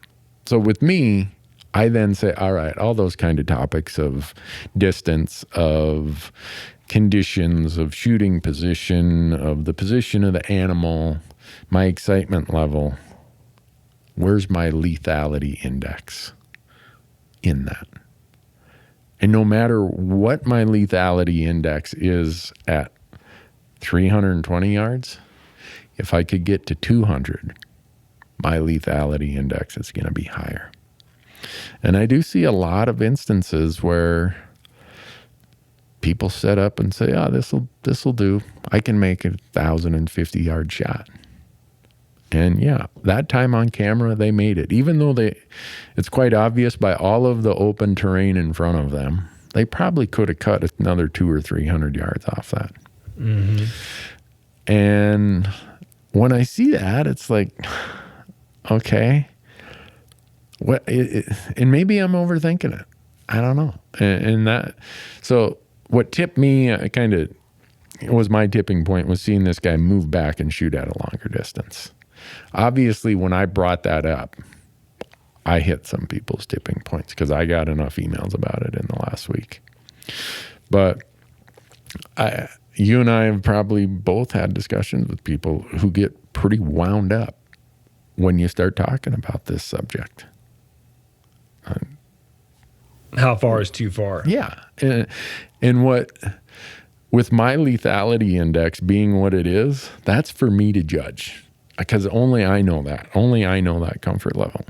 So with me, I then say, all right, all those kind of topics of distance, of conditions, of shooting position, of the position of the animal, my excitement level, where's my lethality index in that? And no matter what my lethality index is at 320 yards, if I could get to 200, my lethality index is going to be higher. And I do see a lot of instances where people set up and say, this'll do. I can make a 1,050-yard shot. And yeah, that time on camera, they made it. Even though it's quite obvious by all of the open terrain in front of them, they probably could have cut another 200 or 300 yards off that. Mm-hmm. And when I see that, it's like, okay, and maybe I'm overthinking it. I don't know. And that, so what tipped me was my tipping point was seeing this guy move back and shoot at a longer distance. Obviously, when I brought that up, I hit some people's tipping points because I got enough emails about it in the last week. But you and I have probably both had discussions with people who get pretty wound up when you start talking about this subject. How far is too far? Yeah. And with my lethality index being what it is, that's for me to judge because only I know that. Only I know that comfort level.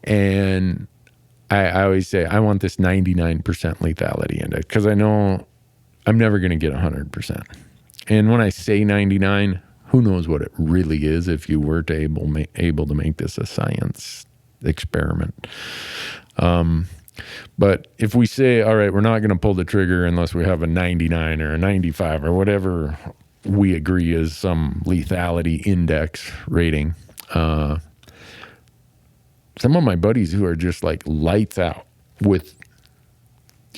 And I always say, I want this 99% lethality index because I know I'm never going to get 100%. And when I say 99, who knows what it really is if you were to able to make this a science experiment. But if we say, all right, we're not going to pull the trigger unless we have a 99 or a 95 or whatever we agree is some lethality index rating. Some of my buddies who are just like lights out with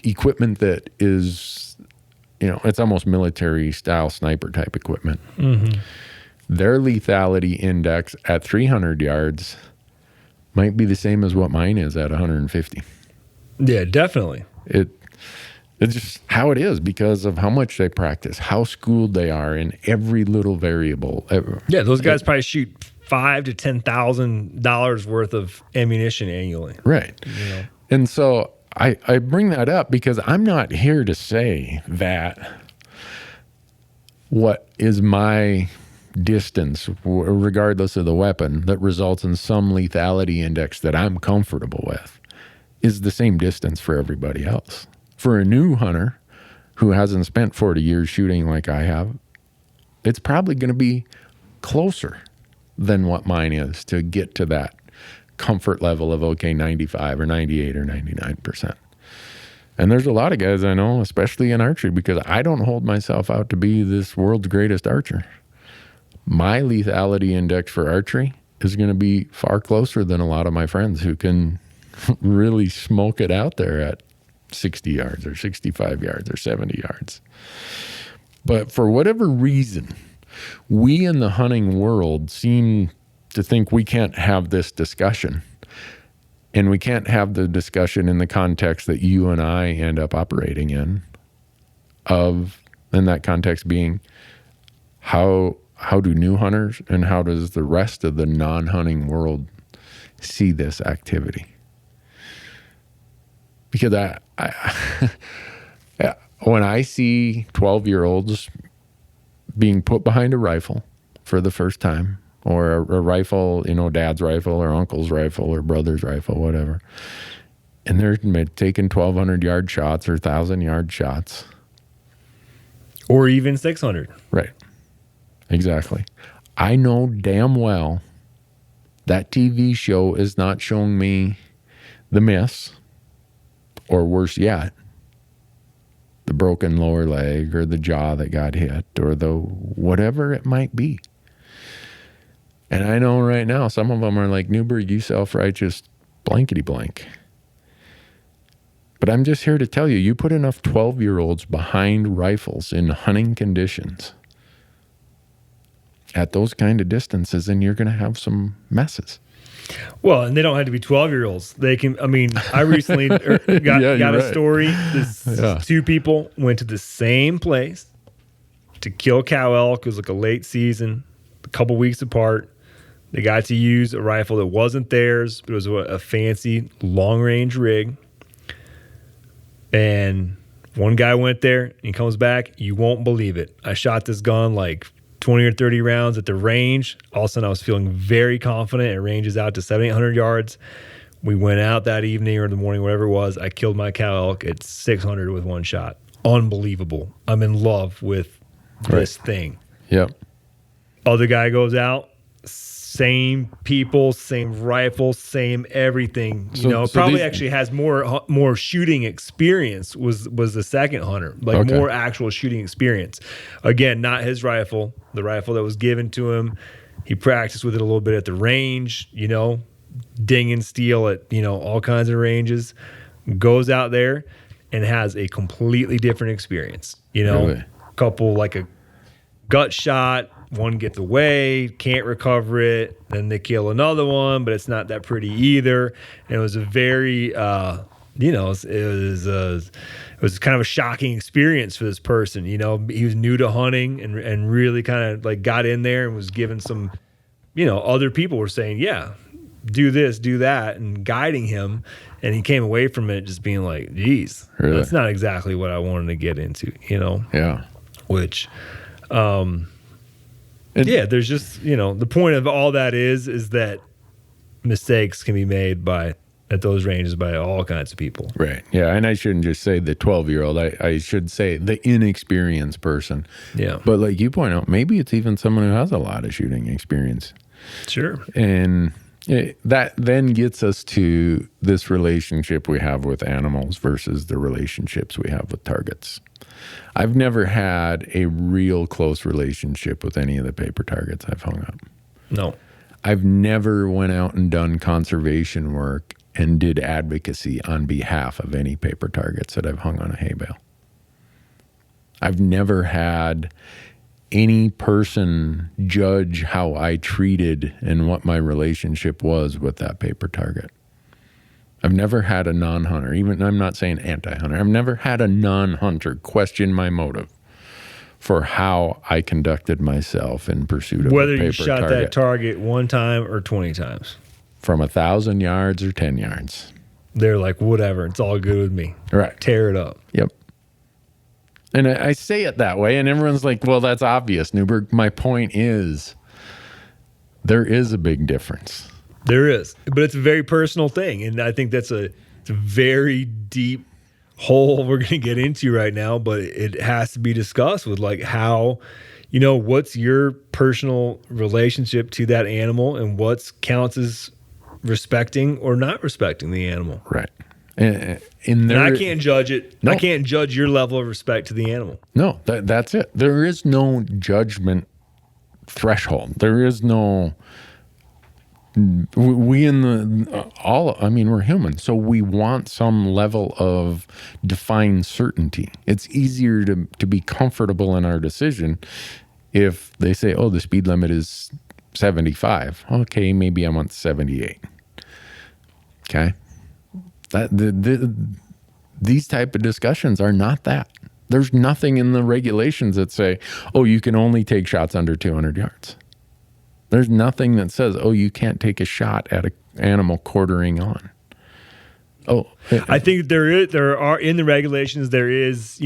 equipment that is, it's almost military style sniper type equipment. Mm-hmm. Their lethality index at 300 yards might be the same as what mine is at 150. Yeah, definitely. It's just how it is because of how much they practice, how schooled they are in every little variable. Yeah, those guys probably shoot $5,000 to $10,000 worth of ammunition annually. Right. And so I bring that up because I'm not here to say that what is my distance, regardless of the weapon, that results in some lethality index that I'm comfortable with is the same distance for everybody else. For a new hunter who hasn't spent 40 years shooting like I have, it's probably going to be closer than what mine is to get to that comfort level of, okay, 95 or 98 or 99%. And there's a lot of guys I know, especially in archery, because I don't hold myself out to be this world's greatest archer. My lethality index for archery is going to be far closer than a lot of my friends who can really smoke it out there at 60 yards or 65 yards or 70 yards. But for whatever reason, we in the hunting world seem to think we can't have this discussion. And we can't have the discussion in the context that you and I end up operating in, and that context being how do new hunters and how does the rest of the non-hunting world see this activity? Because when I see 12-year-olds being put behind a rifle for the first time, or a rifle, dad's rifle or uncle's rifle or brother's rifle, whatever, and they're taking 1,200-yard shots or 1,000-yard shots. Or even 600. Right. Exactly. I know damn well that TV show is not showing me the miss, or worse yet, the broken lower leg or the jaw that got hit or the whatever it might be. And I know right now some of them are like, Newberg, you self-righteous blankety blank. But I'm just here to tell you, you put enough 12-year-olds behind rifles in hunting conditions at those kind of distances, and you're going to have some messes. Well, and they don't have to be 12-year-olds. They can, I recently got a story. Two people went to the same place to kill cow elk. It was like a late season, a couple weeks apart. They got to use a rifle that wasn't theirs, but it was a fancy long-range rig. And one guy went there, and he comes back. You won't believe it. I shot this gun like 20 or 30 rounds at the range. All of a sudden, I was feeling very confident. It ranges out to 700-800 yards. We went out that evening or the morning, whatever it was. I killed my cow elk at 600 with one shot. Unbelievable. I'm in love with this thing. Yep. Other guy goes out. Same people, same rifle, same everything. Probably actually has more shooting experience. Was the second hunter, more actual shooting experience. Again, not his rifle, the rifle that was given to him. He practiced with it a little bit at the range, ding and steel at all kinds of ranges. Goes out there and has a completely different experience. Really? Couple like a gut shot. One gets away, can't recover it. Then they kill another one, but it's not that pretty either. And it was a very, it was kind of a shocking experience for this person. He was new to hunting and really kind of like got in there and was given some, other people were saying, yeah, do this, do that, and guiding him. And he came away from it just being like, geez, really? That's not exactly what I wanted to get into, Yeah. Which, there's just, the point of all that is that mistakes can be made at those ranges by all kinds of people. Right. Yeah. And I shouldn't just say the 12-year-old. I should say the inexperienced person. Yeah. But like you point out, maybe it's even someone who has a lot of shooting experience. Sure. And that then gets us to this relationship we have with animals versus the relationships we have with targets. I've never had a real close relationship with any of the paper targets I've hung up. No. I've never went out and done conservation work and did advocacy on behalf of any paper targets that I've hung on a hay bale. I've never had any person judge how I treated and what my relationship was with that paper target. I've never had a non-hunter, even I'm not saying anti-hunter, I've never had a non-hunter question my motive for how I conducted myself in pursuit of Whether a paper you shot target. that target 1 time or 20 times. From 1,000 yards or 10 yards. They're like, whatever, it's all good with me. Right. Tear it up. Yep. And I say it that way, and everyone's like, well, that's obvious, Newberg. My point is, there is a big difference. There is, but it's a very personal thing, and I think it's a very deep hole we're going to get into right now, but it has to be discussed with like how, what's your personal relationship to that animal and what counts as respecting or not respecting the animal. Right. And I can't judge it. No. I can't judge your level of respect to the animal. No, that's it. There is no judgment threshold. There is no... we're human, so we want some level of defined certainty. It's easier to be comfortable in our decision if they say, oh, the speed limit is 75. Okay, maybe I want 78. Okay? These type of discussions are not that. There's nothing in the regulations that say, oh, you can only take shots under 200 yards. There's nothing that says, oh, you can't take a shot at an animal quartering on. Oh, I think there are in the regulations, there is,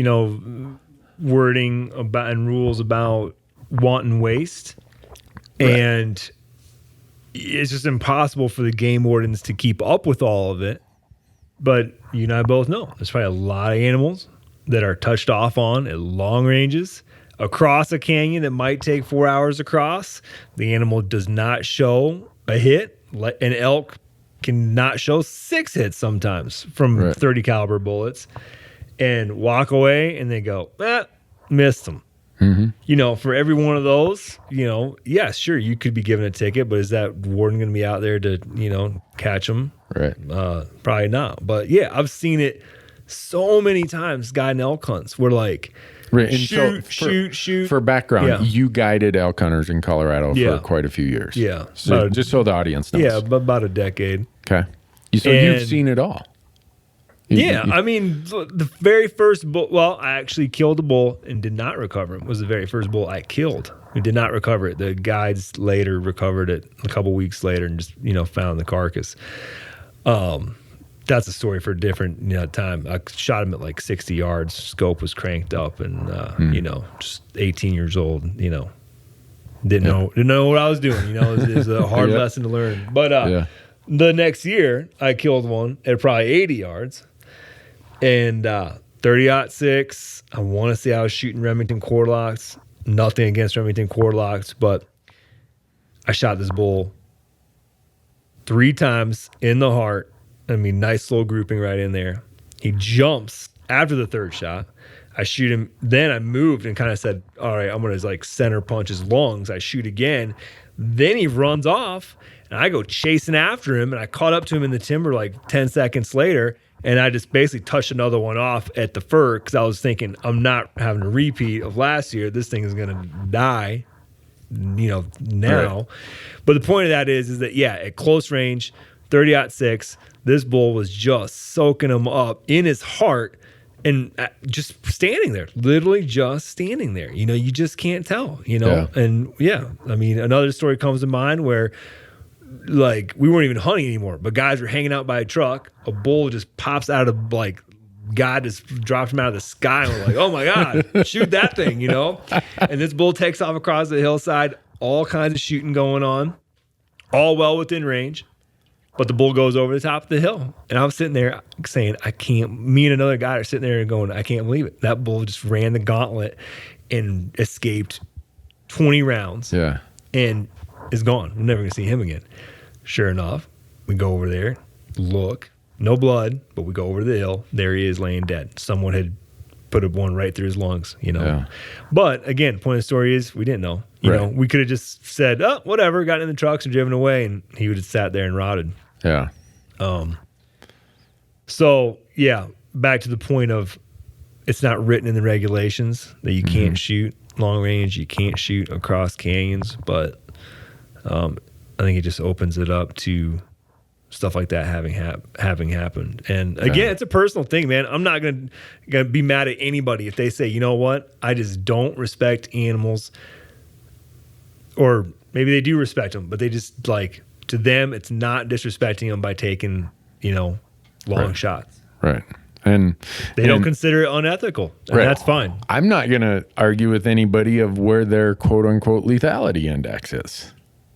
wording about and rules about wanton waste. Right. And it's just impossible for the game wardens to keep up with all of it. But you and I both know there's probably a lot of animals that are touched off on at long ranges across a canyon that might take 4 hours across. The animal does not show a hit. An elk can not show 6 hits sometimes from 30 caliber bullets and walk away and they go, missed them. Mm-hmm. For every one of those, yeah, sure, you could be given a ticket, but is that warden going to be out there to, catch them? Right. Probably not. But yeah, I've seen it so many times, guiding elk hunts, where like, right. And shoot. For background, you guided elk hunters in Colorado for quite a few years. Yeah. So just so the audience knows. Yeah, about a decade. Okay. So you've seen it all. I mean, the very first bull, well, I actually killed a bull and did not recover him. It was the very first bull I killed. We did not recover it. The guides later recovered it a couple weeks later and just, found the carcass. That's a story for a different time. I shot him at like 60 yards. Scope was cranked up and, just 18 years old, didn't know what I was doing. It was a hard lesson to learn. But the next year I killed one at probably 80 yards and 30-06. I want to say I was shooting Remington quarterlocks. Nothing against Remington quarterlocks, but I shot this bull 3 times in the heart. I mean, nice slow grouping right in there. He jumps after the 3rd shot. I shoot him. Then I moved and kind of said, all right, I'm going to like center punch his lungs. I shoot again. Then he runs off and I go chasing after him. And I caught up to him in the timber like 10 seconds later. And I just basically touched another one off at the fur because I was thinking I'm not having a repeat of last year. This thing is going to die, now. Right. But the point of that is that, at close range, 30-06, this bull was just soaking him up in his heart and just standing there, literally just standing there. You just can't tell, And, I mean, another story comes to mind where, like, we weren't even hunting anymore, but guys were hanging out by a truck. A bull just pops out of, like, God just dropped him out of the sky. And we're like, oh, my God, shoot that thing, And this bull takes off across the hillside, all kinds of shooting going on, all well within range. But the bull goes over the top of the hill. And I'm sitting there saying, me and another guy are sitting there and going, I can't believe it. That bull just ran the gauntlet and escaped 20 rounds. Yeah. And is gone. We're never going to see him again. Sure enough, we go over there, look, no blood, but we go over the hill. There he is laying dead. Someone had put one right through his lungs, Yeah. But again, point of the story is we didn't know. You know, we could have just said, oh, whatever, got in the trucks and driven away, and he would have sat there and rotted. Yeah. So, back to the point of it's not written in the regulations that you can't shoot long range, you can't shoot across canyons, but I think it just opens it up to stuff like that having happened. And again, it's a personal thing, man. I'm not gonna be mad at anybody if they say, you know what, I just don't respect animals, or maybe they do respect them, but they just like, to them, it's not disrespecting them by taking, long shots. Right. And they don't consider it unethical, and that's fine. I'm not going to argue with anybody of where their quote unquote lethality index is.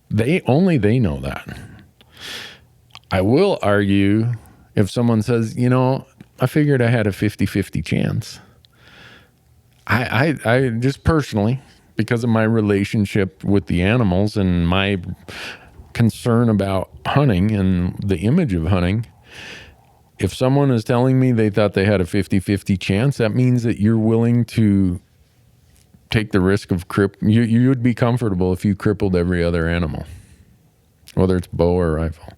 They know that. I will argue if someone says, I figured I had a 50-50 chance. I just personally, because of my relationship with the animals and my concern about hunting and the image of hunting, if someone is telling me they thought they had a 50-50 chance, that means that you're willing to take the risk of you would be comfortable if you crippled every other animal, whether it's bow or rifle.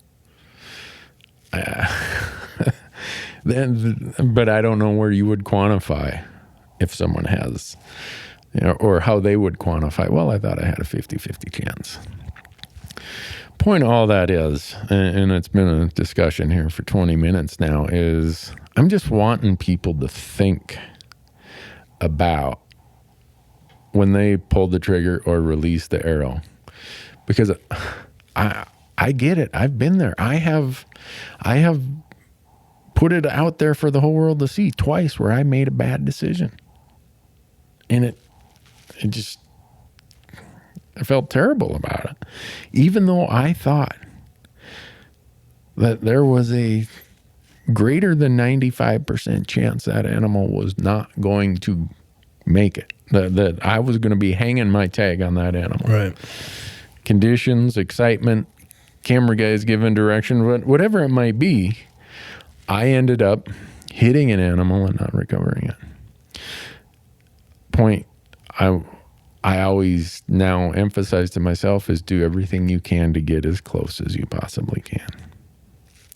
But I don't know where you would quantify if someone has, or how they would quantify, well, I thought I had a 50-50 chance. Point of all that is, and it's been a discussion here for 20 minutes now, is I'm just wanting people to think about when they pull the trigger or release the arrow, because I get it. I've been there. I have put it out there for the whole world to see twice where I made a bad decision, and I felt terrible about it, even though I thought that there was a greater than 95% chance that animal was not going to make it, that I was going to be hanging my tag on that animal. Right. Conditions, excitement, camera guys giving direction, whatever it might be, I ended up hitting an animal and not recovering it. Point I always now emphasize to myself is do everything you can to get as close as you possibly can.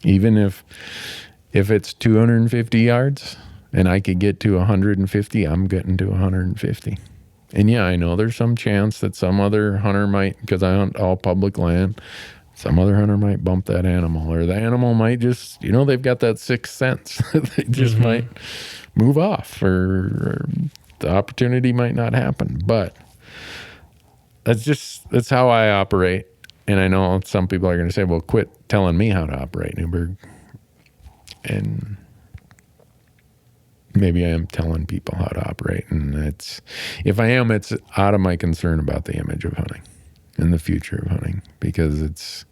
Even if it's 250 yards and I could get to 150, I'm getting to 150. And yeah, I know there's some chance that some other hunter might, because I hunt all public land, some other hunter might bump that animal, or the animal might just, they've got that sixth sense. They just might move off, or the opportunity might not happen. But that's how I operate. And I know some people are going to say, well, quit telling me how to operate, Newberg. And maybe I am telling people how to operate. And if I am, it's out of my concern about the image of hunting and the future of hunting, because it's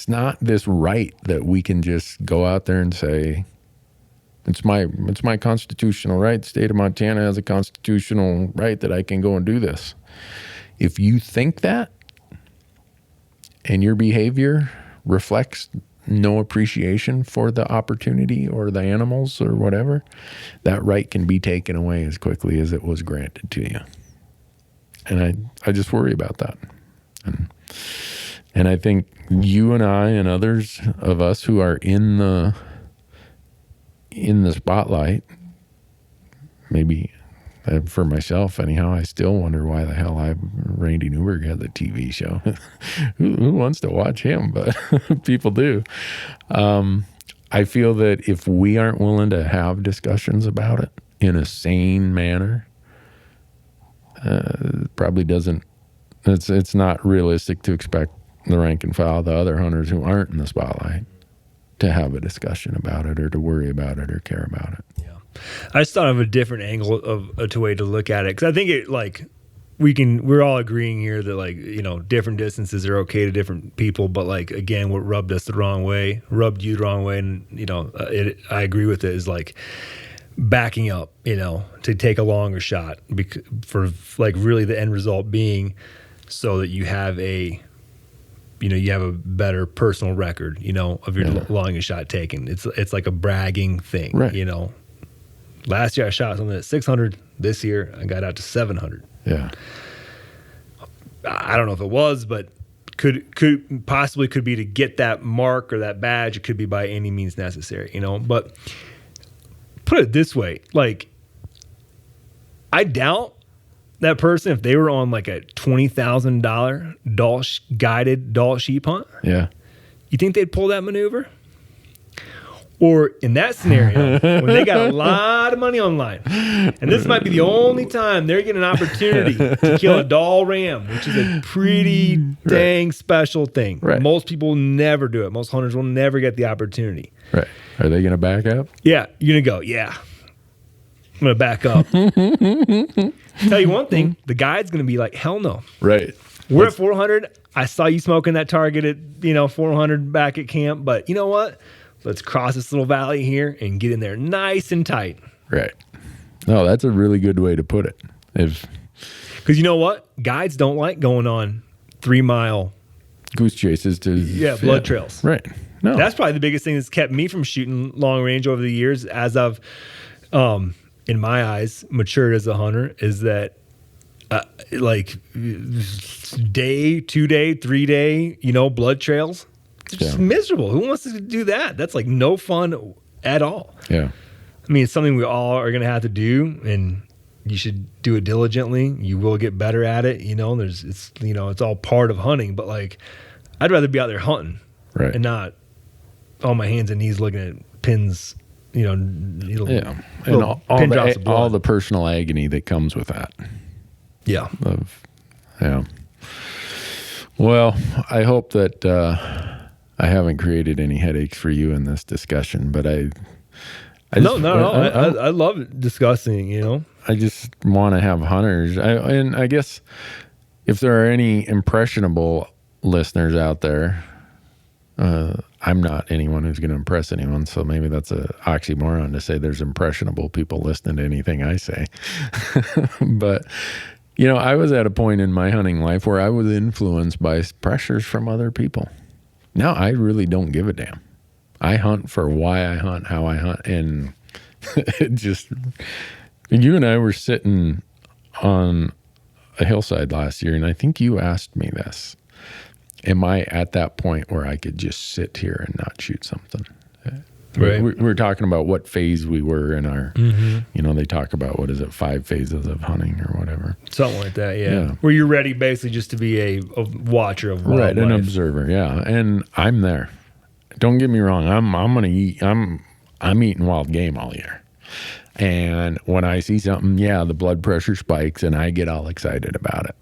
not this right that we can just go out there and say, it's my constitutional right. The state of Montana has a constitutional right that I can go and do this. If you think that and your behavior reflects no appreciation for the opportunity or the animals or whatever, that right can be taken away as quickly as it was granted to you. And I just worry about that. And I think you and I and others of us who are in the spotlight, maybe for myself anyhow, I still wonder why the hell Randy Newberg had the TV show. who wants to watch him? But people do. I feel that if we aren't willing to have discussions about it in a sane manner, probably doesn't, it's not realistic to expect the rank and file, the other hunters who aren't in the spotlight, to have a discussion about it or to worry about it or care about it. Yeah. I just thought of a different angle of a way to look at it. Cause I think we're all agreeing here that different distances are okay to different people, but again, what rubbed you the wrong way. And, I agree with it, is backing up, to take a longer shot for really the end result being so that you have a better personal record, of your longest shot taken. It's like a bragging thing, right. Last year I shot something at 600. This year I got out to 700. Yeah. I don't know if it was, but could be to get that mark or that badge. It could be by any means necessary, but put it this way. I doubt that person, if they were on like a $20,000 guided Dall sheep hunt, Yeah. you think they'd pull that maneuver? Or in that scenario, when they got a lot of money on the line, and this might be the only time they're getting an opportunity to kill a Dall ram, which is a pretty dang special thing. Right. Most people never do it. Most hunters will never get the opportunity. Right. Are they going to back up? Yeah, you're going to go, yeah, I'm going to back up. Tell you one thing, the guide's going to be like, hell no. Right. We're at 400. I saw you smoking that target at, 400 back at camp, but you know what? Let's cross this little valley here and get in there nice and tight. Right. No, that's a really good way to put it. Because you know what? Guides don't like going on 3-mile goose chases to blood trails. Right. No. That's probably the biggest thing that's kept me from shooting long range over the years as I've, in my eyes, matured as a hunter, is that like day, 2-day, 3-day, blood trails. It's just miserable. Who wants to do that? That's like no fun at all. Yeah. I mean, it's something we all are going to have to do, and you should do it diligently. You will get better at it. It's all part of hunting, but like, I'd rather be out there hunting and not on my hands and knees looking at pins, and all the personal agony that comes with that. Yeah. Well, I hope that, I haven't created any headaches for you in this discussion, but I love discussing, I just want to have hunters. And I guess if there are any impressionable listeners out there, I'm not anyone who's going to impress anyone. So maybe that's an oxymoron to say there's impressionable people listening to anything I say. But, I was at a point in my hunting life where I was influenced by pressures from other people. Now I really don't give a damn. I hunt for why I hunt, how I hunt. And you and I were sitting on a hillside last year, and I think you asked me this. Am I at that point where I could just sit here and not shoot something? Right. We were talking about what phase we were in our, they talk about, 5 phases of hunting or whatever. Something like that, yeah. Where you're ready basically just to be a watcher of wildlife. Right, an observer, yeah. And I'm there. Don't get me wrong. I'm going to eat. I'm eating wild game all year. And when I see something, the blood pressure spikes and I get all excited about it.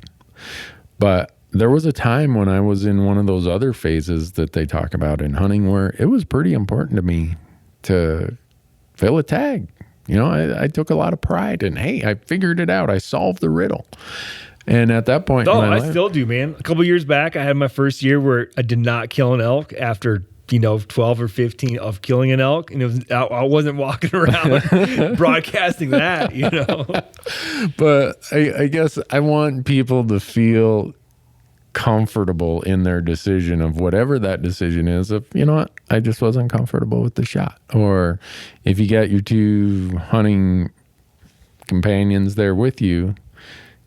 But there was a time when I was in one of those other phases that they talk about in hunting where it was pretty important to me to fill a tag. I took a lot of pride in, hey, I figured it out. I solved the riddle. And at that point, still do, man. A couple of years back, I had my first year where I did not kill an elk after 12 or 15 of killing an elk, and I wasn't walking around broadcasting that, But I guess I want people to feel comfortable in their decision of whatever that decision is. Of, I just wasn't comfortable with the shot. Or if you got your 2 hunting companions there with you,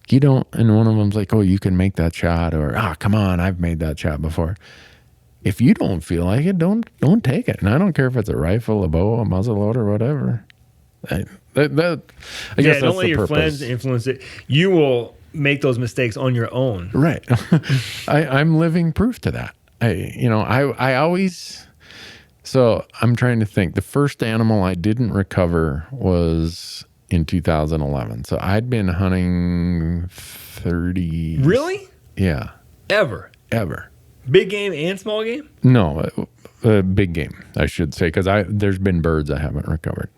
you don't, and one of them's like, oh, you can make that shot, or, come on, I've made that shot before. If you don't feel like it, don't take it. And I don't care if it's a rifle, a bow, a muzzleloader, whatever. I guess don't let your friends influence it. You will make those mistakes on your own. Right. I'm living proof to that. I always, so I'm trying to think. The first animal I didn't recover was in 2011. So I'd been hunting 30. Really? Yeah. Ever. Big game and small game? No, big game, I should say, because there's been birds I haven't recovered.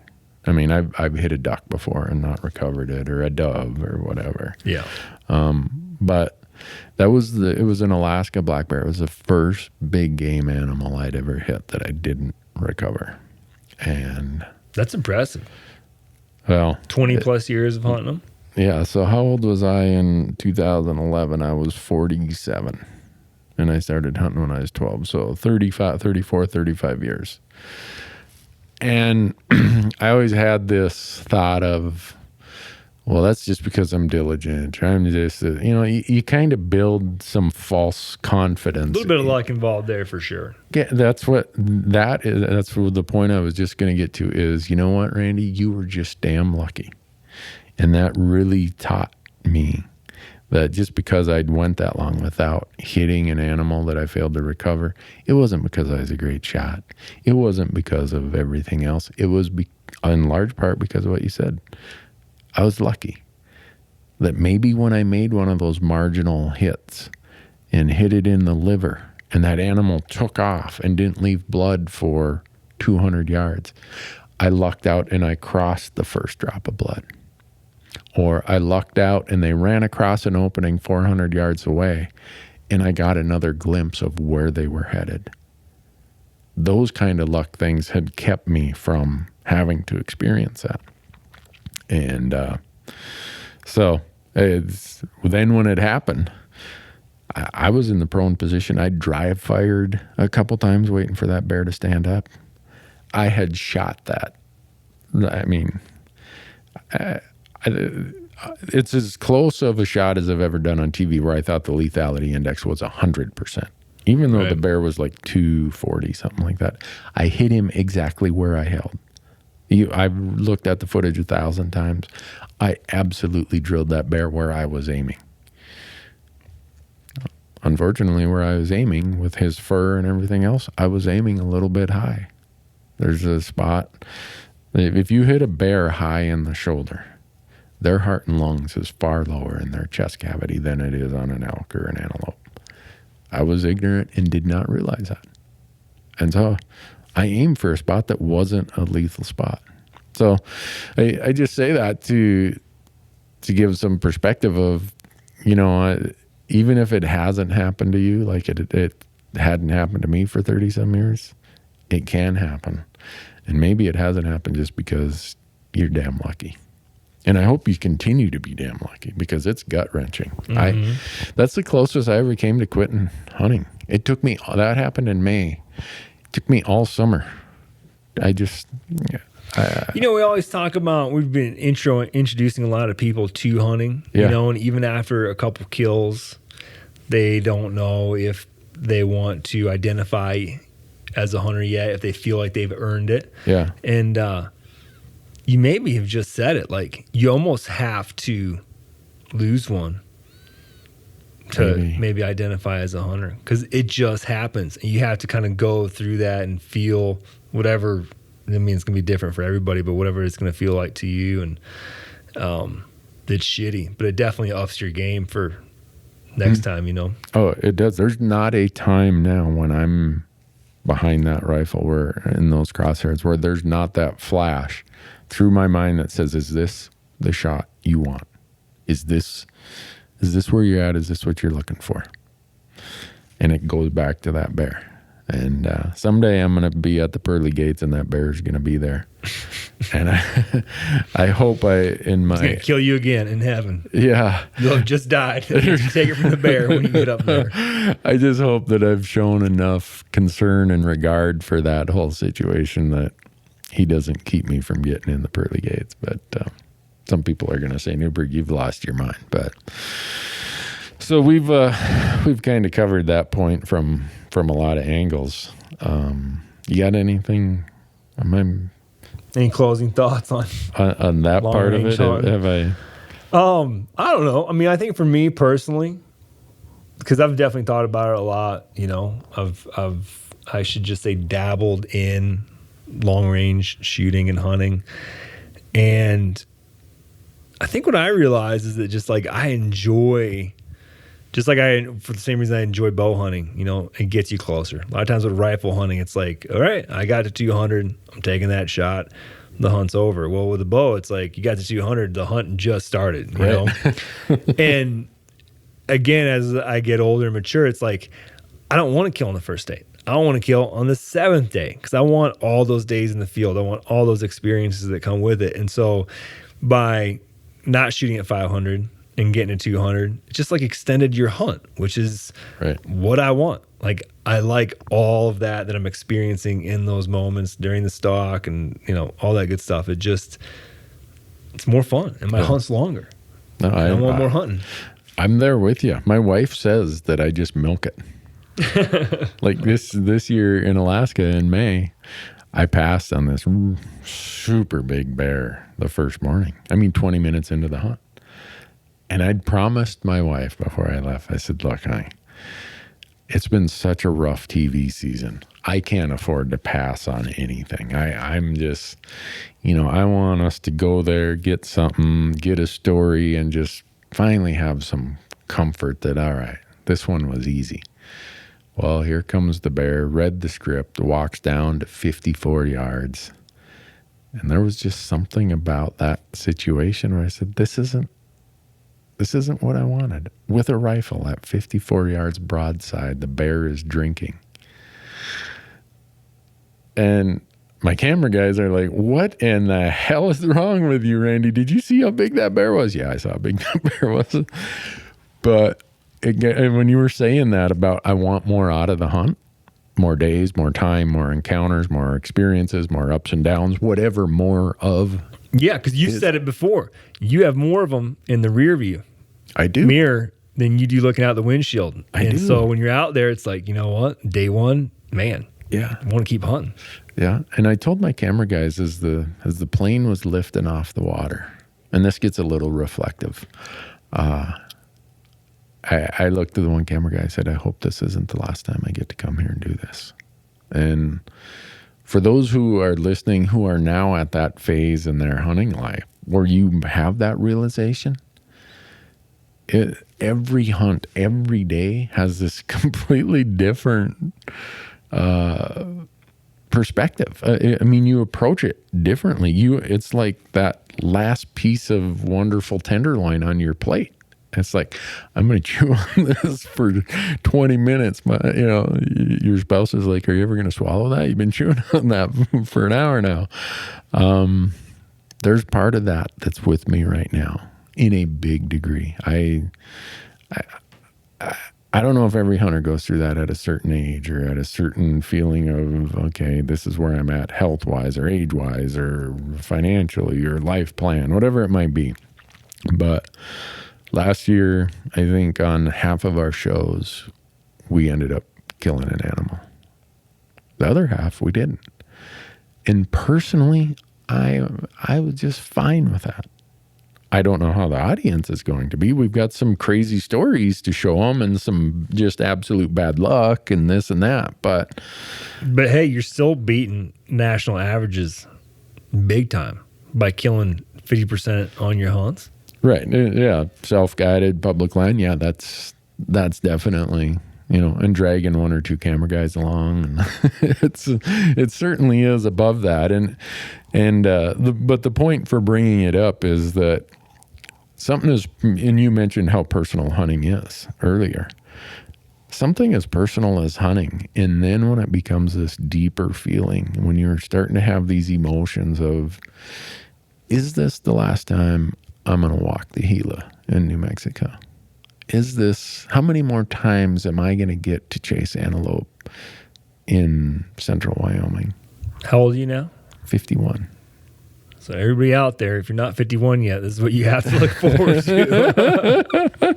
I mean, I've hit a duck before and not recovered it, or a dove or whatever. Yeah. But it was an Alaska black bear. It was the first big game animal I'd ever hit that I didn't recover. And that's impressive. Well, 20 plus years of hunting them. Yeah. So how old was I in 2011? I was 47. And I started hunting when I was 12. So 35 years. And I always had this thought of, well, that's just because I'm diligent. I'm just, you kind of build some false confidence. A little bit of luck involved there for sure. Yeah, that's what the point I was just going to get to is, you know what, Randy, you were just damn lucky. And that really taught me that just because I'd went that long without hitting an animal that I failed to recover, it wasn't because I was a great shot. It wasn't because of everything else. It was in large part because of what you said. I was lucky that maybe when I made one of those marginal hits and hit it in the liver, and that animal took off and didn't leave blood for 200 yards, I lucked out and I crossed the first drop of blood. Or I lucked out and they ran across an opening 400 yards away and I got another glimpse of where they were headed. Those kind of luck things had kept me from having to experience that. And so then when it happened, I was in the prone position. I drive fired a couple times waiting for that bear to stand up. I had shot that. I mean, it's as close of a shot as I've ever done on TV where I thought the lethality index was 100%. Even though the bear was like 240, something like that. I hit him exactly where I held. I've looked at the footage 1,000 times. I absolutely drilled that bear where I was aiming. Unfortunately, where I was aiming with his fur and everything else, I was aiming a little bit high. There's a spot. If you hit a bear high in the shoulder, their heart and lungs is far lower in their chest cavity than it is on an elk or an antelope. I was ignorant and did not realize that. And so I aimed for a spot that wasn't a lethal spot. So I just say that to give some perspective of, even if it hasn't happened to you, like it hadn't happened to me for 30 some years, it can happen. And maybe it hasn't happened just because you're damn lucky. And I hope you continue to be damn lucky because it's gut wrenching. Mm-hmm. That's the closest I ever came to quitting hunting. It took me, that happened in May. It took me all summer. We always talk about, we've been introducing a lot of people to hunting, and even after a couple kills, they don't know if they want to identify as a hunter yet, if they feel like they've earned it. Yeah. And you maybe have just said it, like you almost have to lose one to maybe identify as a hunter because it just happens. And you have to kind of go through that and feel whatever. I mean, it's going to be different for everybody, but whatever it's going to feel like to you. And it's shitty, but it definitely ups your game for next time, Oh, it does. There's not a time now when I'm behind that rifle where in those crosshairs where there's not that flash through my mind that says, is this the shot you want? Is this where you're at? Is this what you're looking for? And it goes back to that bear. And someday I'm going to be at the pearly gates and that bear's going to be there. And I hope He's going to kill you again in heaven. Yeah. You'll have just died. You take it from the bear when you get up there. I just hope that I've shown enough concern and regard for that whole situation that he doesn't keep me from getting in the pearly gates. But some people are going to say, Newberg, you've lost your mind. But so we've kind of covered that point from a lot of angles. You got anything? Any closing thoughts on that part of it? Have I? I don't know. I mean, I think for me personally, because I've definitely thought about it a lot. I should just say dabbled in long range shooting and hunting, and I think what I realized is that just like I enjoy. Just like for the same reason I enjoy bow hunting, it gets you closer. A lot of times with rifle hunting, it's like, all right, I got to 200, I'm taking that shot, the hunt's over. Well, with a bow, it's like you got to 200, the hunt just started, you know? And again, as I get older and mature, it's like, I don't want to kill on the first day. I want to kill on the 7th day because I want all those days in the field. I want all those experiences that come with it. And so by not shooting at 500, and getting to 200, it just like extended your hunt, which is what I want. Like I like all of that I'm experiencing in those moments during the stalk and all that good stuff. It's more fun and my hunt's longer. No, I want more hunting. I'm there with you. My wife says that I just milk it. Like this year in Alaska in May, I passed on this super big bear the first morning. 20 minutes into the hunt. And I'd promised my wife before I left, I said, look, honey, it's been such a rough TV season. I can't afford to pass on anything. I'm just, I want us to go there, get something, get a story, and just finally have some comfort that, all right, this one was easy. Well, here comes the bear, read the script, walks down to 54 yards. And there was just something about that situation where I said, this isn't what I wanted. With a rifle at 54 yards broadside, the bear is drinking. And my camera guys are like, what in the hell is wrong with you, Randy? Did you see how big that bear was? Yeah, I saw how big that bear was. But when you were saying that about I want more out of the hunt, more days, more time, more encounters, more experiences, more ups and downs, whatever more of. Yeah, because you said it before. You have more of them in the rear view. I do. Mirror than you do looking out the windshield. I do. So when you're out there, it's like, you know what? Day one, man. Yeah. I want to keep hunting. Yeah. And I told my camera guys as the plane was lifting off the water, and this gets a little reflective. I looked at the one camera guy, I said, I hope this isn't the last time I get to come here and do this. And for those who are listening, who are now at that phase in their hunting life where you have that realization, every hunt, every day has this completely different perspective. I mean, you approach it differently. It's like that last piece of wonderful tenderloin on your plate. It's like, I'm going to chew on this for 20 minutes. Your spouse is like, are you ever going to swallow that? You've been chewing on that for an hour now. There's part of that that's with me right now in a big degree. I don't know if every hunter goes through that at a certain age or at a certain feeling of, okay, this is where I'm at health-wise or age-wise or financially or life plan, whatever it might be. But last year, I think on half of our shows, we ended up killing an animal. The other half, we didn't. And personally, I was just fine with that. I don't know how the audience is going to be. We've got some crazy stories to show them and some just absolute bad luck and this and that. But hey, you're still beating national averages big time by killing 50% on your hunts. Right. Yeah. Self-guided public land. Yeah, that's definitely, and dragging one or two camera guys along. And it certainly is above that. But the point for bringing it up is that something is, and you mentioned how personal hunting is earlier. Something as personal as hunting. And then when it becomes this deeper feeling, when you're starting to have these emotions of, is this the last time I'm going to walk the Gila in New Mexico? How many more times am I going to get to chase antelope in central Wyoming? How old are you now? 51. So everybody out there, if you're not 51 yet, this is what you have to look forward to.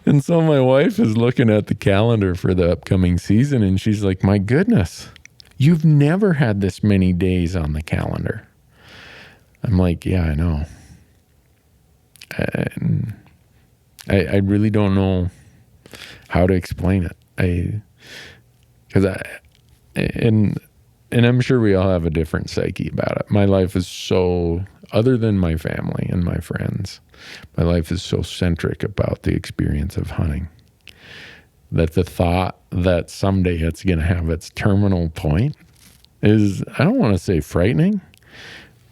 And so my wife is looking at the calendar for the upcoming season, and she's like, my goodness, you've never had this many days on the calendar. I'm like, yeah, I know. And I really don't know how to explain it. And I'm sure we all have a different psyche about it. My life is so, other than my family and my friends, my life is so centric about the experience of hunting that the thought that someday it's going to have its terminal point is, I don't want to say frightening,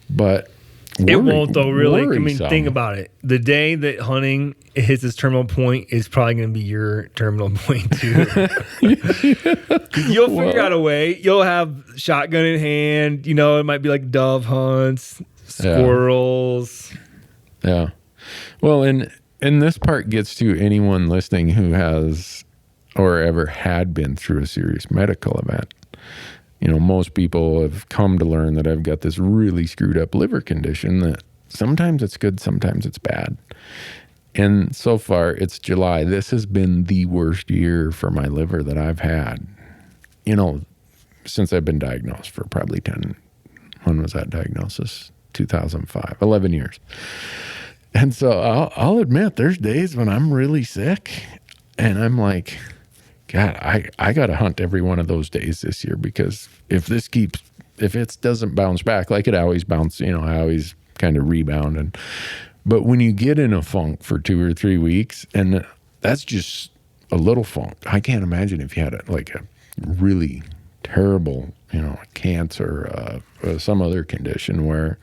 but it won't though, really. I mean, think about it. The day that hunting hits its terminal point is probably going to be your terminal point too. You'll figure out a way. You'll have shotgun in hand. It might be like dove hunts, squirrels. Yeah. Well, and this part gets to anyone listening who has or ever had been through a serious medical event. Most people have come to learn that I've got this really screwed up liver condition that sometimes it's good, sometimes it's bad. And so far, it's July. This has been the worst year for my liver that I've had, since I've been diagnosed for probably 10. When was that diagnosis? 2005, 11 years. And so I'll admit there's days when I'm really sick and I'm like, God, I got to hunt every one of those days this year, because if it doesn't bounce back, like it always bounces, I always kind of rebound. But when you get in a funk for 2 or 3 weeks, and that's just a little funk. I can't imagine if you had a really terrible, cancer, some other condition where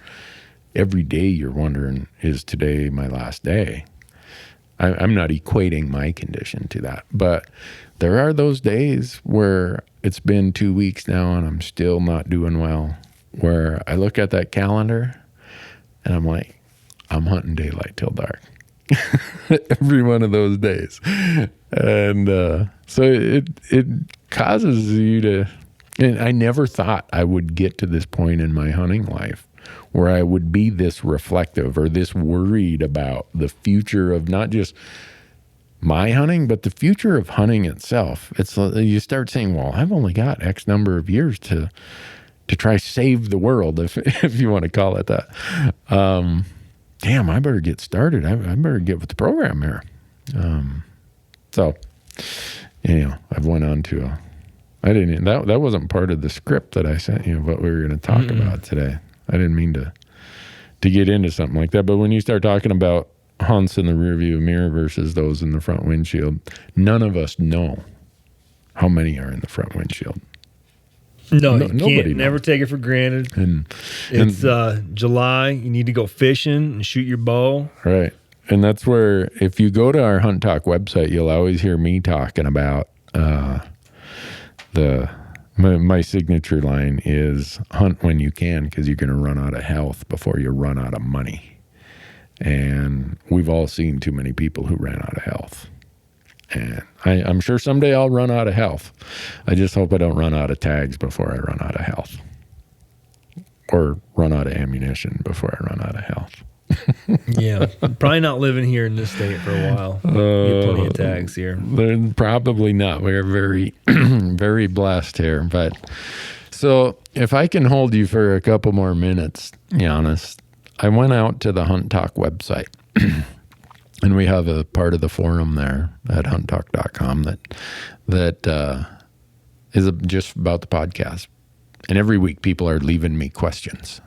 every day you're wondering, is today my last day? I'm not equating my condition to that, but there are those days where it's been 2 weeks now and I'm still not doing well, where I look at that calendar and I'm like, I'm hunting daylight till dark. Every one of those days. And so it causes you to, and I never thought I would get to this point in my hunting life where I would be this reflective or this worried about the future of not just my hunting, but the future of hunting itself. It's, you start saying, well, I've only got X number of years to try save the world, if you want to call it that. Damn, I better get started. I better get with the program here. So, I've went on to that wasn't part of the script that I sent you, what we were going to talk about today. I didn't mean to get into something like that. But when you start talking about hunts in the rearview mirror versus those in the front windshield, none of us know how many are in the front windshield. No, you can't never take it for granted. And it's July. You need to go fishing and shoot your bow. Right. And that's where, if you go to our Hunt Talk website, you'll always hear me talking about my signature line is hunt when you can, because you're going to run out of health before you run out of money. And we've all seen too many people who ran out of health. And I'm sure someday I'll run out of health. I just hope I don't run out of tags before I run out of health. Or run out of ammunition before I run out of health. Yeah. Probably not living here in this state for a while. Get plenty of tags here. Probably not. We're very, very blessed here. But so if I can hold you for a couple more minutes, Janis, I went out to the Hunt Talk website. And we have a part of the forum there at hunttalk.com that is just about the podcast. And every week people are leaving me questions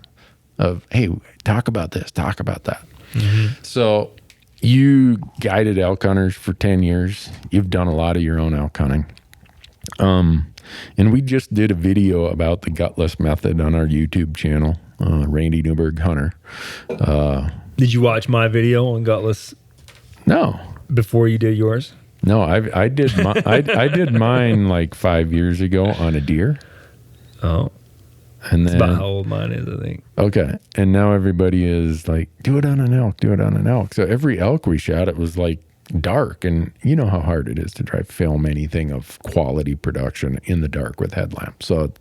of, hey, talk about this, talk about that. Mm-hmm. So you guided elk hunters for 10 years. You've done a lot of your own elk hunting. And we just did a video about the gutless method on our YouTube channel, Randy Newberg Hunter. Did you watch my video on gutless? No. Before you did yours? No, I did I did mine like 5 years ago on a deer. Oh. And then, that's about how old mine is, I think. Okay. And now everybody is like, do it on an elk, do it on an elk. So every elk we shot, it was like dark. And you know how hard it is to try to film anything of quality production in the dark with headlamps. So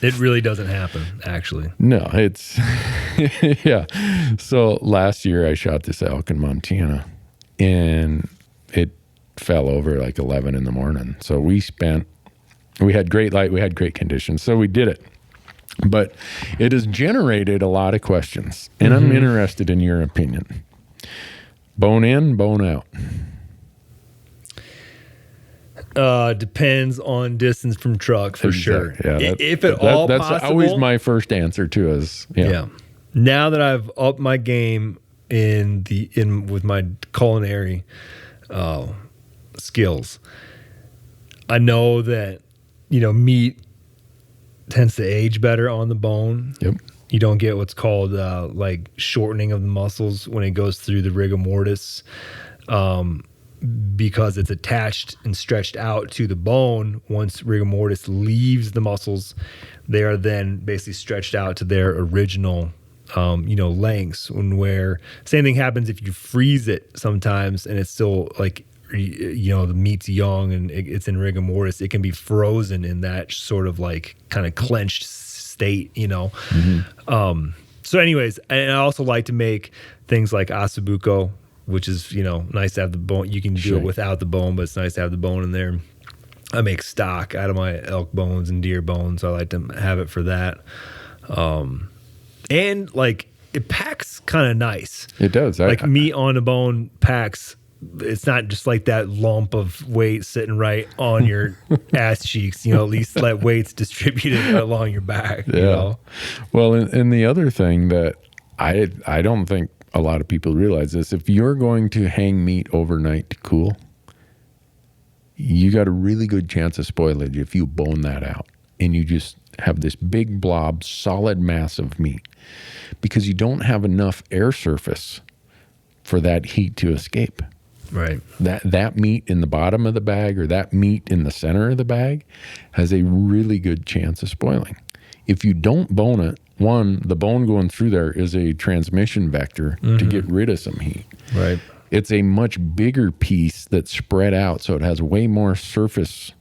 it really doesn't happen, actually. No, it's, yeah. So last year I shot this elk in Montana and it fell over like 11 in the morning. So we had great light, we had great conditions. So we did it. But it has generated a lot of questions, and I'm interested in your opinion. Bone in, bone out? Depends on distance from truck, for sure. Yeah, if at all that's possible. Always my first answer to is, yeah. Now that I've upped my game with my culinary skills, I know that meat tends to age better on the bone. Yep. You don't get what's called like shortening of the muscles when it goes through the rigor mortis, because it's attached and stretched out to the bone. Once rigor mortis leaves the muscles, they are then basically stretched out to their original lengths. Where same thing happens if you freeze it sometimes and it's still like, the meat's young and it's in rigor mortis, it can be frozen in that sort of like kind of clenched state, So anyways, and I also like to make things like ossobuco, which is, nice to have the bone. You can do it without the bone, but it's nice to have the bone in there. I make stock out of my elk bones and deer bones. So I like to have it for that. And like it packs kind of nice. It does. Like meat on the bone packs. It's not just like that lump of weight sitting right on your ass cheeks. You know, at least let weight's distributed along your back. Yeah. You know? Well, and the other thing that I don't think a lot of people realize is if you're going to hang meat overnight to cool, you got a really good chance of spoilage if you bone that out and you just have this big blob, solid mass of meat, because you don't have enough air surface for that heat to escape. Right. That meat in the bottom of the bag or that meat in the center of the bag has a really good chance of spoiling. If you don't bone it, one, the bone going through there is a transmission vector to get rid of some heat. Right. It's a much bigger piece that's spread out, so it has way more surface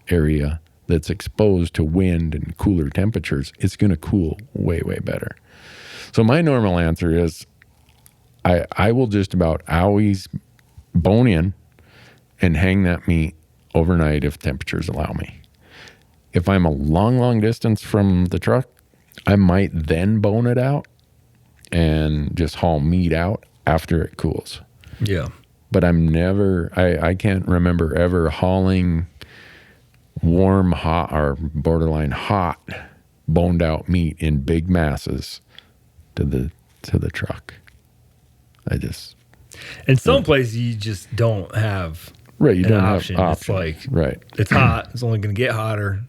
area that's exposed to wind and cooler temperatures. It's going to cool way, way better. So my normal answer is I will just about always bone in and hang that meat overnight if temperatures allow me. If I'm a long, long distance from the truck, I might then bone it out and just haul meat out after it cools. Yeah. But I can't remember ever hauling warm, hot, or borderline hot, boned out meat in big masses to the truck. In some places you just don't have right. You an don't option. have It's option. like Right. it's hot. It's only going to get hotter,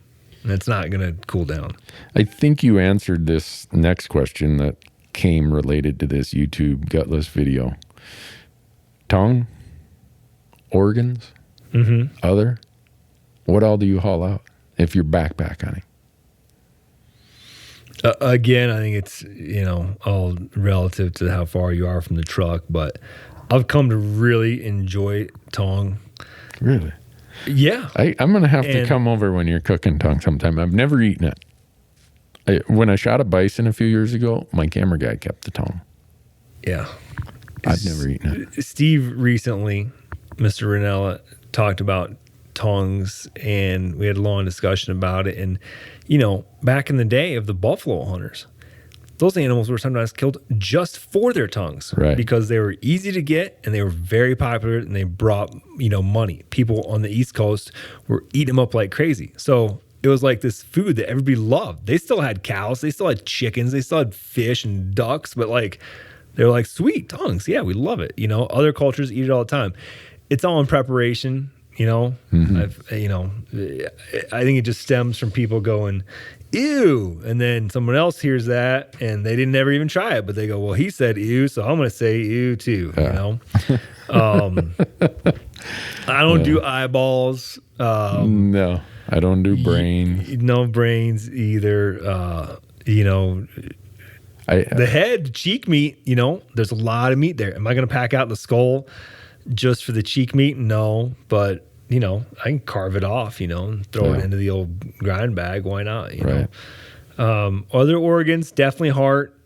and it's not going to cool down. I think you answered this next question that came related to this YouTube gutless video. Tongue, organs, other. What all do you haul out if you're backpack hunting? Again, I think it's, all relative to how far you are from the truck, but I've come to really enjoy tongue. Really? Yeah. I'm going to have to come over when you're cooking tongue sometime. I've never eaten it. When I shot a bison a few years ago, my camera guy kept the tongue. Yeah. I've never eaten it. Steve recently, Mr. Ranella, talked about tongues, and we had a long discussion about it. And, back in the day of the buffalo hunters, those animals were sometimes killed just for their tongues, right? Because they were easy to get and they were very popular and they brought, money. People on the East Coast were eating them up like crazy. So it was like this food that everybody loved. They still had cows, they still had chickens, they still had fish and ducks, but they were like, sweet tongues. Yeah, we love it. Other cultures eat it all the time. It's all in preparation. I think it just stems from people going, ew. And then someone else hears that and they didn't ever even try it, but they go, well, he said ew, so I'm going to say ew too. I don't do eyeballs. No, I don't do brains. No brains either. The head, cheek meat, there's a lot of meat there. Am I going to pack out the skull just for the cheek meat? No, but I can carve it off, and throw it into the old grind bag. Why not? Right. Other organs, definitely heart.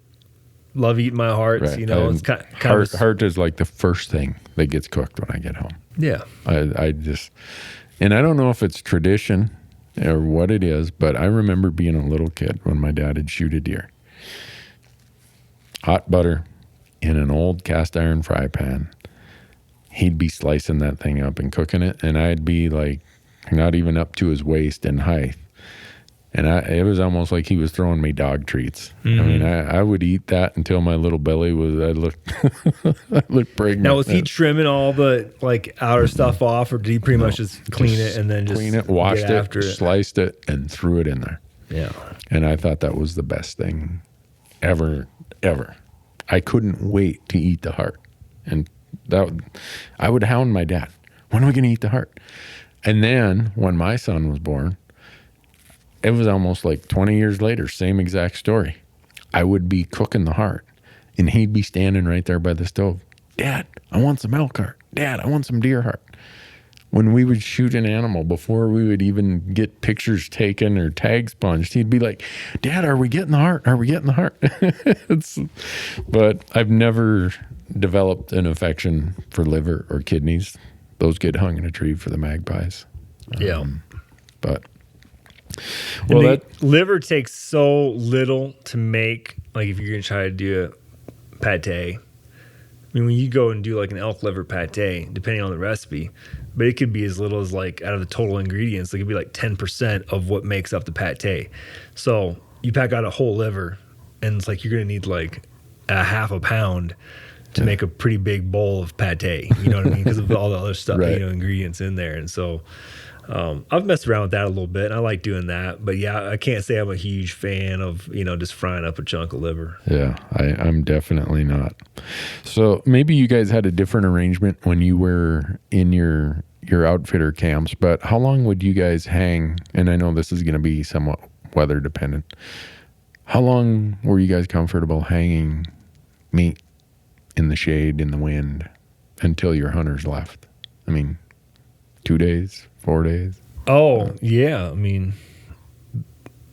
Love eating my hearts. Right. It's kind of heart is like the first thing that gets cooked when I get home. Yeah. And I don't know if it's tradition or what it is, but I remember being a little kid when my dad would shoot a deer. Hot butter in an old cast iron fry pan. He'd be slicing that thing up and cooking it, and I'd be like not even up to his waist in height. And it was almost like he was throwing me dog treats. I mean, I would eat that until my little belly I looked pregnant. Now, was he trimming all the outer stuff off, or did he pretty much just clean it and then just clean it, washed after it, sliced it, and threw it in there? Yeah. And I thought that was the best thing ever. I couldn't wait to eat the heart. And I would hound my dad. When are we going to eat the heart? And then when my son was born, it was almost like 20 years later, same exact story. I would be cooking the heart, and he'd be standing right there by the stove. Dad, I want some elk heart. Dad, I want some deer heart. When we would shoot an animal, before we would even get pictures taken or tags punched, he'd be like, Dad, are we getting the heart? Are we getting the heart? But I've never developed an affection for liver or kidneys. Those get hung in a tree for the magpies. Yeah. But liver takes so little to make. Like if you're going to try to do pate. I mean, when you go and do like an elk liver pate, depending on the recipe, but it could be as little as like out of the total ingredients, it could be like 10% of what makes up the pate. So you pack out a whole liver, and it's like you're gonna need like a half a pound to make a pretty big bowl of pate. You know what I mean? Because of all the other stuff, Right. ingredients in there, and so. I've messed around with that a little bit, and I like doing that. But yeah, I can't say I'm a huge fan of, just frying up a chunk of liver. Yeah, I'm definitely not. So maybe you guys had a different arrangement when you were in your outfitter camps, but how long would you guys hang? And I know this is going to be somewhat weather dependent. How long were you guys comfortable hanging meat in the shade, in the wind, until your hunters left? I mean, 2 days? 4 days? Oh, yeah. I mean,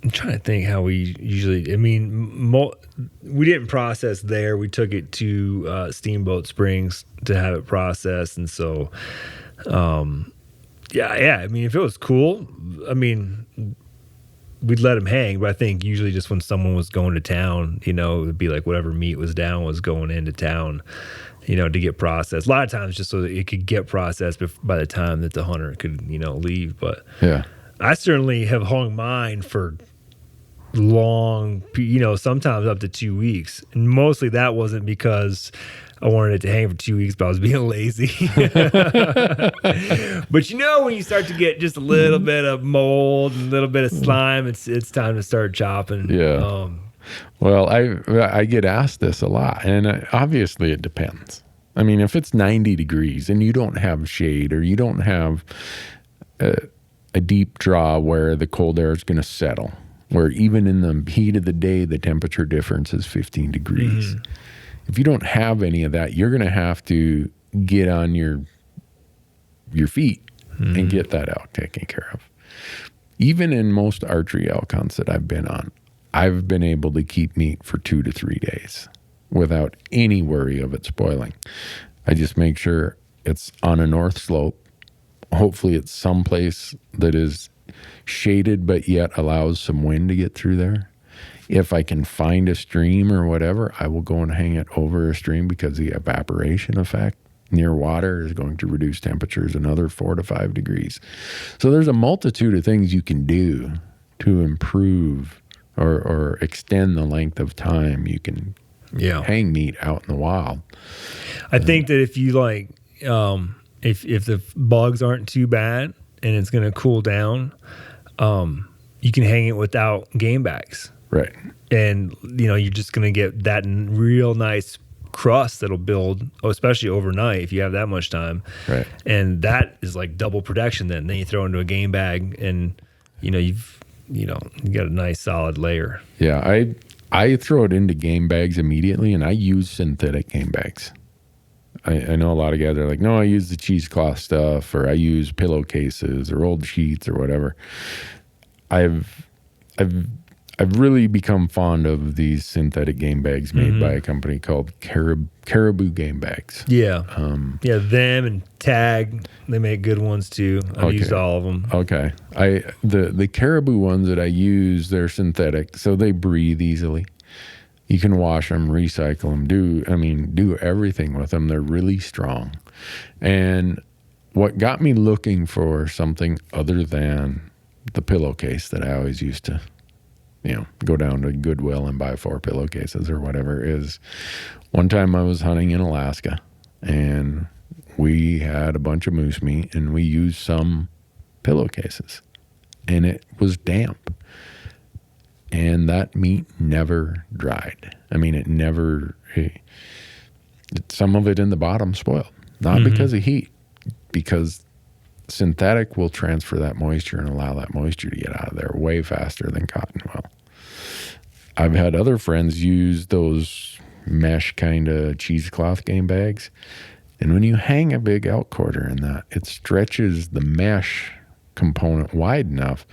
I'm trying to think how we usually, we didn't process there. We took it to Steamboat Springs to have it processed. And so, yeah. I mean, if it was cool, we'd let them hang. But I think usually just when someone was going to town, it would be like whatever meat was down was going into town. To get processed. A lot of times just so that it could get processed by the time that the hunter could, leave. But yeah, I certainly have hung mine for long, sometimes up to 2 weeks. And mostly that wasn't because I wanted it to hang for 2 weeks, but I was being lazy. But when you start to get just a little bit of mold and a little bit of slime, it's time to start chopping. Yeah. Well, I get asked this a lot, and obviously it depends. I mean, if it's 90 degrees and you don't have shade, or you don't have a deep draw where the cold air is going to settle, where even in the heat of the day, the temperature difference is 15 degrees. Mm-hmm. If you don't have any of that, you're going to have to get on your feet and get that elk taken care of. Even in most archery elk hunts that I've been on, I've been able to keep meat for 2 to 3 days without any worry of it spoiling. I just make sure it's on a north slope. Hopefully it's someplace that is shaded but yet allows some wind to get through there. If I can find a stream or whatever, I will go and hang it over a stream, because the evaporation effect near water is going to reduce temperatures another 4 to 5 degrees. So there's a multitude of things you can do to improve or extend the length of time you can hang meat out in the wild. I think that if you if the bugs aren't too bad and it's going to cool down, you can hang it without game bags. Right. And, you're just going to get that real nice crust that'll build, especially overnight if you have that much time. Right. And that is like double protection then. Then you throw into a game bag and, you've you got a nice solid layer. Yeah, I throw it into game bags immediately, and I use synthetic game bags. I know a lot of guys are like, no, I use the cheesecloth stuff, or I use pillowcases or old sheets or whatever. I've really become fond of these synthetic game bags made by a company called Caribou Game Bags. Yeah. Them and Tag, they make good ones too. I've used all of them. Okay. The Caribou ones that I use, they're synthetic, so they breathe easily. You can wash them, recycle them, do everything with them. They're really strong. And what got me looking for something other than the pillowcase that I always used to go down to Goodwill and buy 4 pillowcases or whatever, is one time I was hunting in Alaska, and we had a bunch of moose meat, and we used some pillowcases, and it was damp, and that meat never dried. I mean, some of it in the bottom spoiled, not because of heat, because synthetic will transfer that moisture and allow that moisture to get out of there way faster than cotton will. I've had other friends use those mesh kind of cheesecloth game bags, and when you hang a big elk quarter in that, it stretches the mesh component wide enough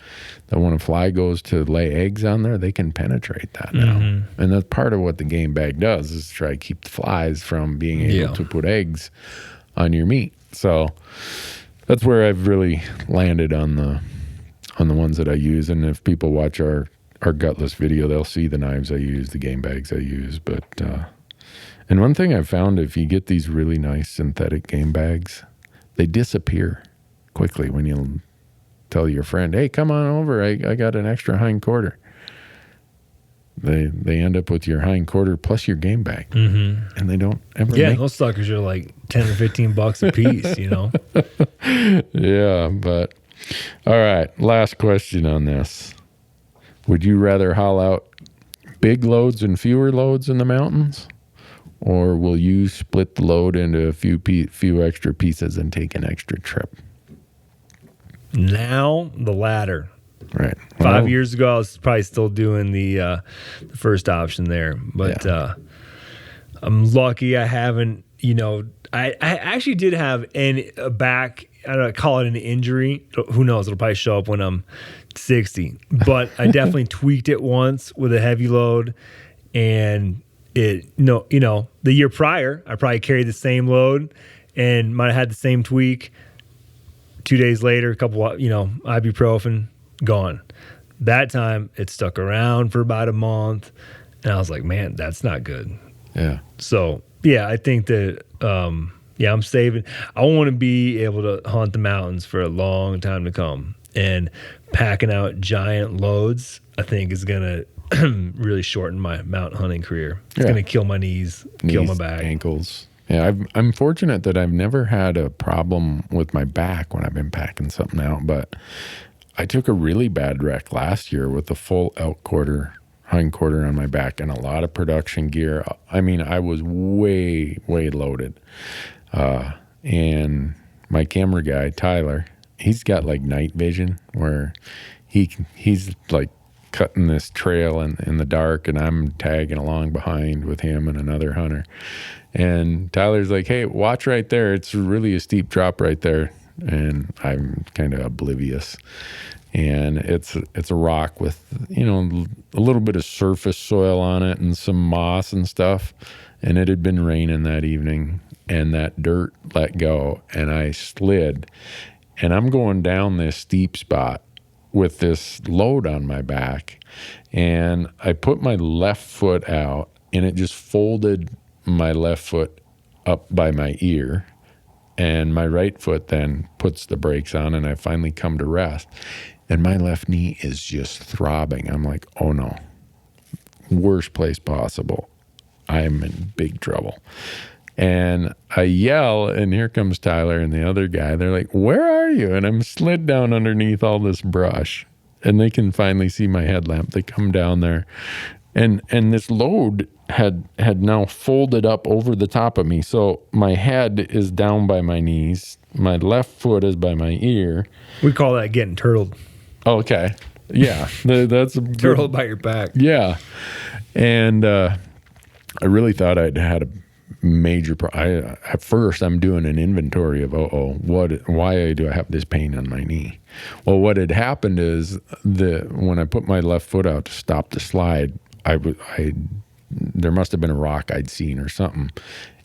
that when a fly goes to lay eggs on there, they can penetrate that now. And that's part of what the game bag does, is try to keep the flies from being able to put eggs on your meat. So that's where I've really landed on the ones that I use. And if people watch our gutless video, they'll see the knives I use, the game bags I use. But And one thing I've found, if you get these really nice synthetic game bags, they disappear quickly when you tell your friend, hey, come on over. I got an extra hind quarter. They end up with your hind quarter plus your game bag. And they don't ever those suckers are like 10 or $15 a piece, you know? Yeah, but all right, last question on this. Would you rather haul out big loads and fewer loads in the mountains? Or will you split the load into a few extra pieces and take an extra trip? Now, the latter. Right. 5 years ago, I was probably still doing the first option there. But I'm lucky I haven't, I actually did have a back, I don't know, call it an injury. Who knows? It'll probably show up when I'm 60. But I definitely tweaked it once with a heavy load. And the year prior, I probably carried the same load and might have had the same tweak. 2 days later, a couple, ibuprofen, gone. That time, it stuck around for about a month, and I was like, man, that's not good. Yeah. So, I think that, I'm saving. I want to be able to hunt the mountains for a long time to come, and packing out giant loads, I think, is going to really shorten my mountain hunting career. It's going to kill my knees, kill my back. Ankles. Yeah, I'm fortunate that I've never had a problem with my back when I've been packing something out, but I took a really bad wreck last year with a full elk quarter, hind quarter on my back, and a lot of production gear. I mean, I was way loaded. And my camera guy, Tyler, he's got like night vision where he's like cutting this trail in the dark, and I'm tagging along behind with him and another hunter. And Tyler's like, hey, watch right there. It's really a steep drop right there. And I'm kind of oblivious. And it's a rock with, a little bit of surface soil on it and some moss and stuff. And it had been raining that evening, and that dirt let go, and I slid. And I'm going down this steep spot with this load on my back. And I put my left foot out, and it just folded my left foot up by my ear, and my right foot then puts the brakes on, and I finally come to rest, and my left knee is just throbbing. I'm like, oh no, worst place possible. I'm in big trouble. And I yell, and here comes Tyler and the other guy. They're like, where are you? And I'm slid down underneath all this brush, and they can finally see my headlamp. They come down there, and this load had now folded up over the top of me. So my head is down by my knees. My left foot is by my ear. We call that getting turtled. Okay. Yeah. That's a turtled by your back. Yeah. And I really thought I'd had a major at first I'm doing an inventory of why do I have this pain on my knee? Well, what had happened is when I put my left foot out to stop the slide, there must have been a rock I'd seen or something,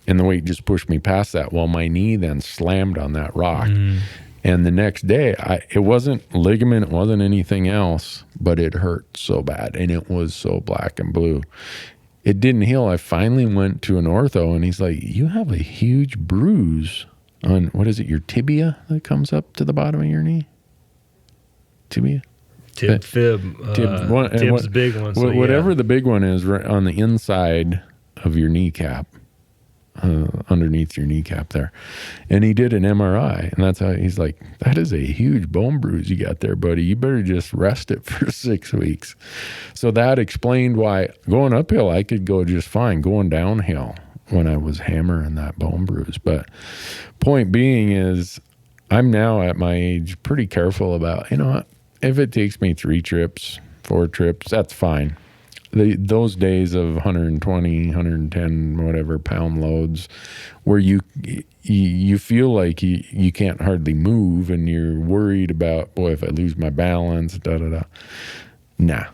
and the weight just pushed me past that. Well, my knee then slammed on that rock, and the next day it wasn't ligament, it wasn't anything else, but it hurt so bad, and it was so black and blue. It didn't heal. I finally went to an ortho, and he's like, you have a huge bruise on, what is it, your tibia that comes up to the bottom of your knee? Tibia? Tib's a big one. So whatever the big one is, right on the inside of your kneecap, underneath your kneecap there. And he did an MRI, and that's how he's like, that is a huge bone bruise you got there, buddy. You better just rest it for 6 weeks. So that explained why going uphill, I could go just fine. Going downhill when I was hammering that bone bruise. But point being is, I'm now at my age pretty careful about, if it takes me 3 trips, 4 trips, that's fine. Those days of 120, 110, whatever pound loads where you feel like you can't hardly move and you're worried about, boy, if I lose my balance, Nah,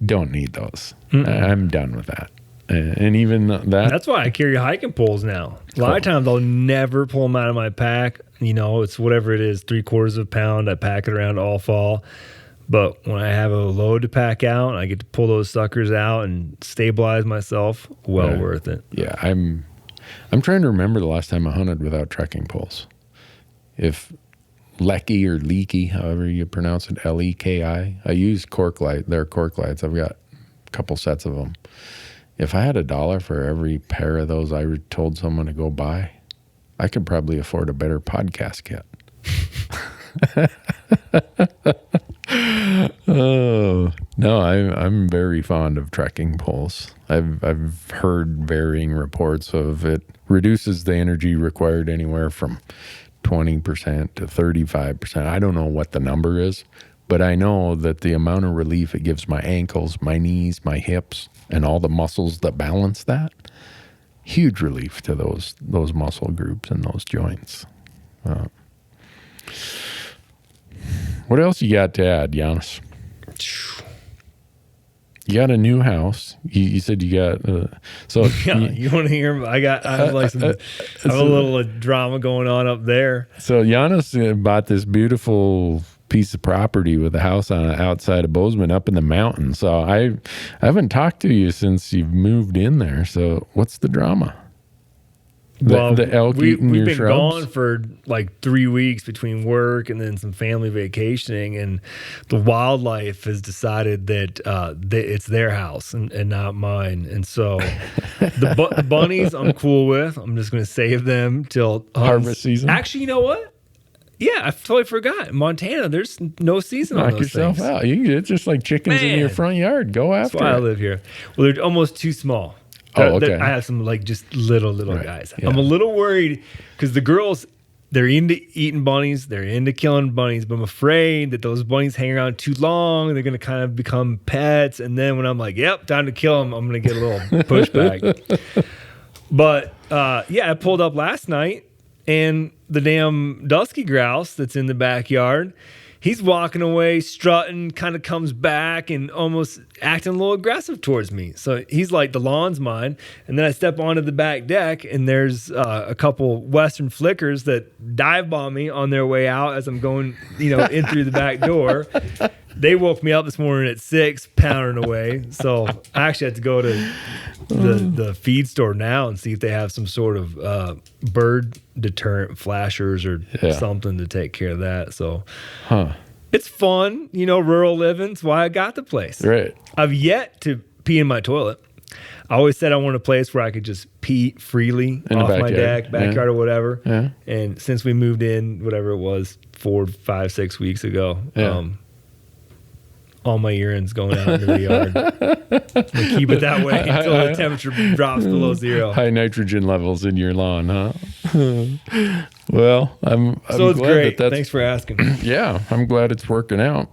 don't need those. I'm done with that. And even that's why I carry hiking poles now. A lot of times I'll never pull them out of my pack. It's whatever it is, 3/4 of a pound. I pack it around all fall. But when I have a load to pack out and I get to pull those suckers out and stabilize myself, worth it. Yeah, I'm trying to remember the last time I hunted without trekking poles. If Lecky or Leaky, however you pronounce it, Leki, I use cork light. They're cork lights. I've got a couple sets of them. If I had $1 for every pair of those I told someone to go buy, I could probably afford a better podcast kit. Oh no, I'm very fond of trekking poles. I've heard varying reports of it reduces the energy required anywhere from 20% to 35%. I don't know what the number is, but I know that the amount of relief it gives my ankles, my knees, my hips, and all the muscles that balance that, huge relief to those muscle groups and those joints. What else you got to add, Janis? You got a new house. You said you got You want to hear? I have a little drama going on up there. So Janis bought this beautiful piece of property with a house on outside of Bozeman up in the mountains. So I haven't talked to you since you've moved in there. So what's the drama? The elk eating your shrubs? We've been gone for like 3 weeks between work and then some family vacationing, and the wildlife has decided that it's their house and not mine. And so the bunnies I'm cool with. I'm just going to save them till harvest season. Actually, you know what? Yeah, I totally forgot. In Montana, there's no season on those yourself things. Out. It's just like chickens in your front yard. Go after That's why it. I live here. Well, they're almost too small. Okay. I have some like just little right. guys. Yeah. I'm a little worried because the girls, they're into eating bunnies. They're into killing bunnies. But I'm afraid that those bunnies hang around too long. They're going to kind of become pets. And then when I'm like, yep, time to kill them, I'm going to get a little pushback. But I pulled up last night and the damn dusky grouse that's in the backyard, he's walking away, strutting, kind of comes back and almost acting a little aggressive towards me. So he's like, the lawn's mine. And then I step onto the back deck and there's a couple Western flickers that dive bomb me on their way out as I'm going, in through the back door. They woke me up this morning at 6, pounding away. So I actually had to go to the feed store now and see if they have some sort of bird deterrent flashers or something to take care of that. So it's fun, rural living's why I got the place. Right. I've yet to pee in my toilet. I always said I wanted a place where I could just pee freely off my deck, backyard or whatever. Yeah. And since we moved in, whatever it was, 4, 5, 6 weeks ago, all my urine's going out into the yard. We keep it that way until the temperature drops below 0. High nitrogen levels in your lawn, huh? Well, I'm so it's glad great. that's Thanks for asking. Yeah, I'm glad it's working out.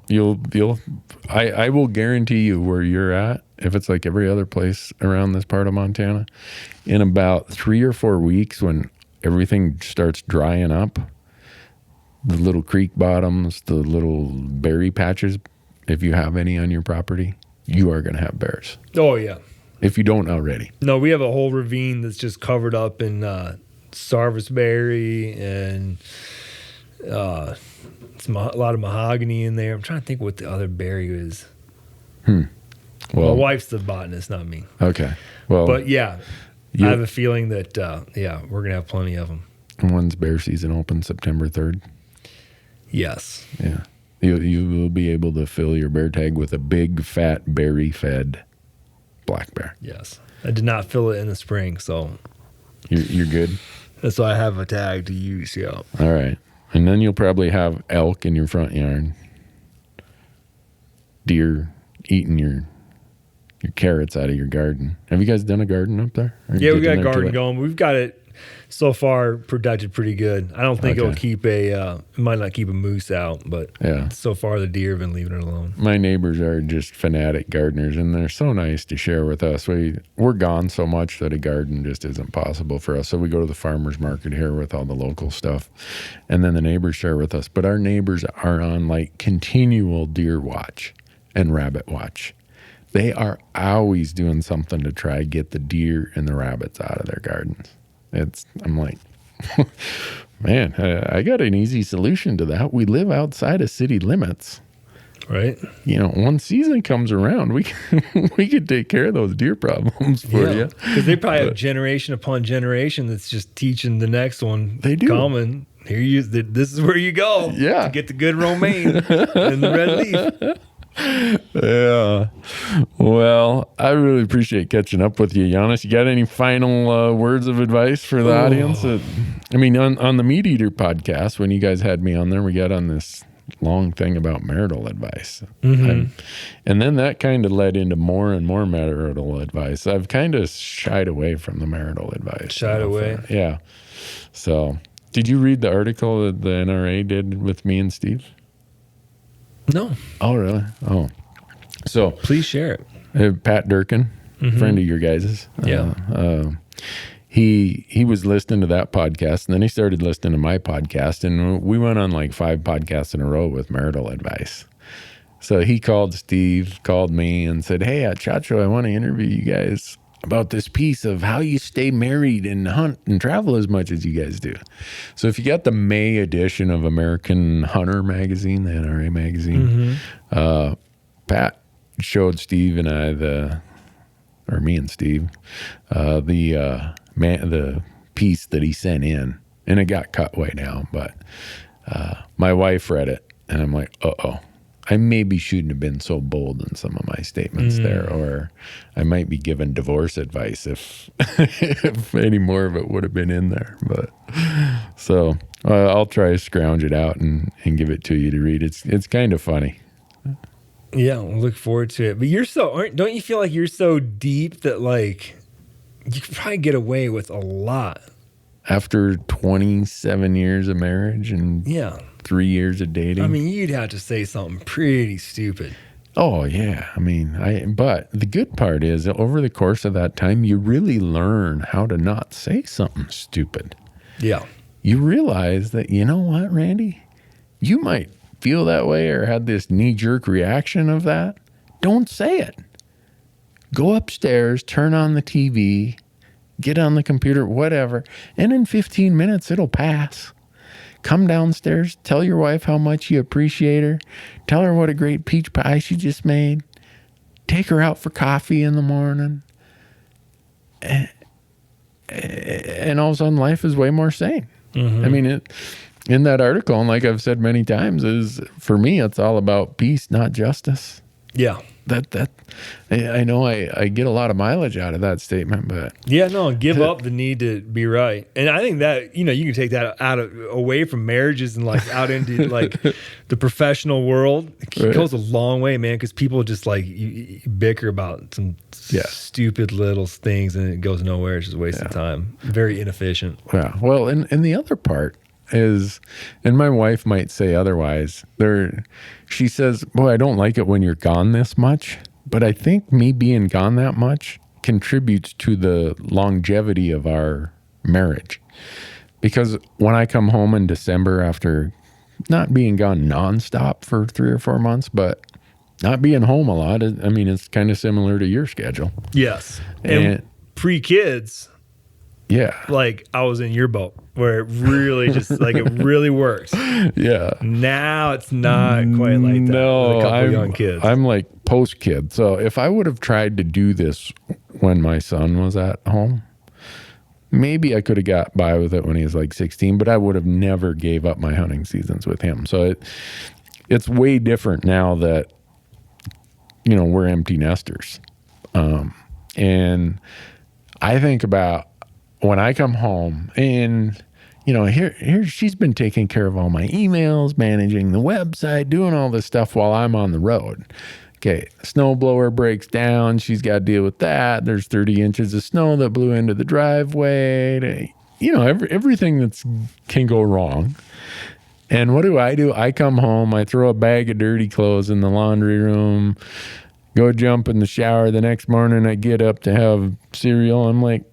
I will guarantee you where you're at, if it's like every other place around this part of Montana, in about 3 or 4 weeks when everything starts drying up, the little creek bottoms, the little berry patches, if you have any on your property, you are going to have bears. Oh, yeah. If you don't already. No, we have a whole ravine that's just covered up in sarvisberry and a lot of mahogany in there. I'm trying to think what the other berry is. Well, my wife's the botanist, not me. Okay. Well, but I have a feeling that we're gonna have plenty of them. When's bear season open? September 3rd. Yes. Yeah. You will be able to fill your bear tag with a big, fat, berry-fed black bear. Yes. I did not fill it in the spring, so you're good. That's why I have a tag to use. Yeah. All right, and then you'll probably have elk in your front yard, deer eating your carrots out of your garden. Have you guys done a garden up there? Yeah, we got a garden going. We've got it so far protected pretty good. I don't think it'll keep it might not keep a moose out, but so far the deer have been leaving it alone. My neighbors are just fanatic gardeners, and they're so nice to share with us. We're gone so much that a garden just isn't possible for us. So we go to the farmer's market here with all the local stuff, and then the neighbors share with us. But our neighbors are on like continual deer watch and rabbit watch. They are always doing something to try to get the deer and the rabbits out of their gardens. I'm like, man, I got an easy solution to that. We live outside of city limits. Right. One season comes around, we could take care of those deer problems for you. Because they probably have generation upon generation that's just teaching the next one. They do. Common. This is where you go. Yeah. To get the good romaine and the red leaf. Yeah. Well, I really appreciate catching up with you, Janis. You got any final words of advice for the audience? I mean, on the Meat Eater podcast, when you guys had me on there, we got on this long thing about marital advice. And then that kind of led into more and more marital advice. I've kind of shied away from the marital advice. Shied away? Yeah. So, did you read the article that the NRA did with me and Steve? No. Oh, really? Oh. So please share it. Pat Durkin, friend of your guys's. Yeah. He was listening to that podcast, and then he started listening to my podcast, and we went on like 5 podcasts in a row with marital advice. So he called Steve, called me, and said, "Hey, at Chacho, I want to interview you guys about this piece of how you stay married and hunt and travel as much as you guys do." So if you got the May edition of American Hunter magazine, the NRA magazine, Pat showed Steve and I me and Steve, the piece that he sent in, and it got cut way down, but my wife read it, and I'm like, I maybe shouldn't have been so bold in some of my statements there, or I might be giving divorce advice if any more of it would have been in there. But so I'll try to scrounge it out and give it to you to read. It's kind of funny. Yeah, we'll look forward to it. But don't you feel like you're so deep that like you could probably get away with a lot? After 27 years of marriage and 3 years of dating. I mean, you'd have to say something pretty stupid. Oh, yeah. I mean, but the good part is that over the course of that time, you really learn how to not say something stupid. Yeah. You realize that, you know what, Randy? You might feel that way or had this knee-jerk reaction of that. Don't say it. Go upstairs, turn on the TV, get on the computer, whatever, and in 15 minutes, it'll pass. Come downstairs, tell your wife how much you appreciate her, tell her what a great peach pie she just made, take her out for coffee in the morning, and all of a sudden life is way more sane. I mean, in that article, and like I've said many times, is for me, it's all about peace, not justice. Yeah. That I know I get a lot of mileage out of that statement, but give up the need to be right. And I think that you can take that away from marriages and like out into like the professional world. It goes a long way, man, because people just like you bicker about some stupid little things and it goes nowhere. It's just a waste of time. Very inefficient. Yeah. Well, and the other part is, and my wife might say otherwise, she says, "Boy, I don't like it when you're gone this much," but I think me being gone that much contributes to the longevity of our marriage. Because when I come home in December after not being gone nonstop for 3 or 4 months, but not being home a lot, I mean, it's kind of similar to your schedule. Yes. And pre-kids, like I was in your boat where it really just like it really works. Yeah. Now it's not quite like that. No, with a couple young kids. I'm like post kid. So if I would have tried to do this when my son was at home, maybe I could have got by with it when he was like 16, but I would have never gave up my hunting seasons with him. So it's way different now that we're empty nesters. And I think about when I come home and, here she's been taking care of all my emails, managing the website, doing all this stuff while I'm on the road. Okay, snowblower breaks down. She's got to deal with that. There's 30 inches of snow that blew into the driveway. Everything that can go wrong. And what do? I come home, I throw a bag of dirty clothes in the laundry room, go jump in the shower. The next morning I get up to have cereal. I'm like,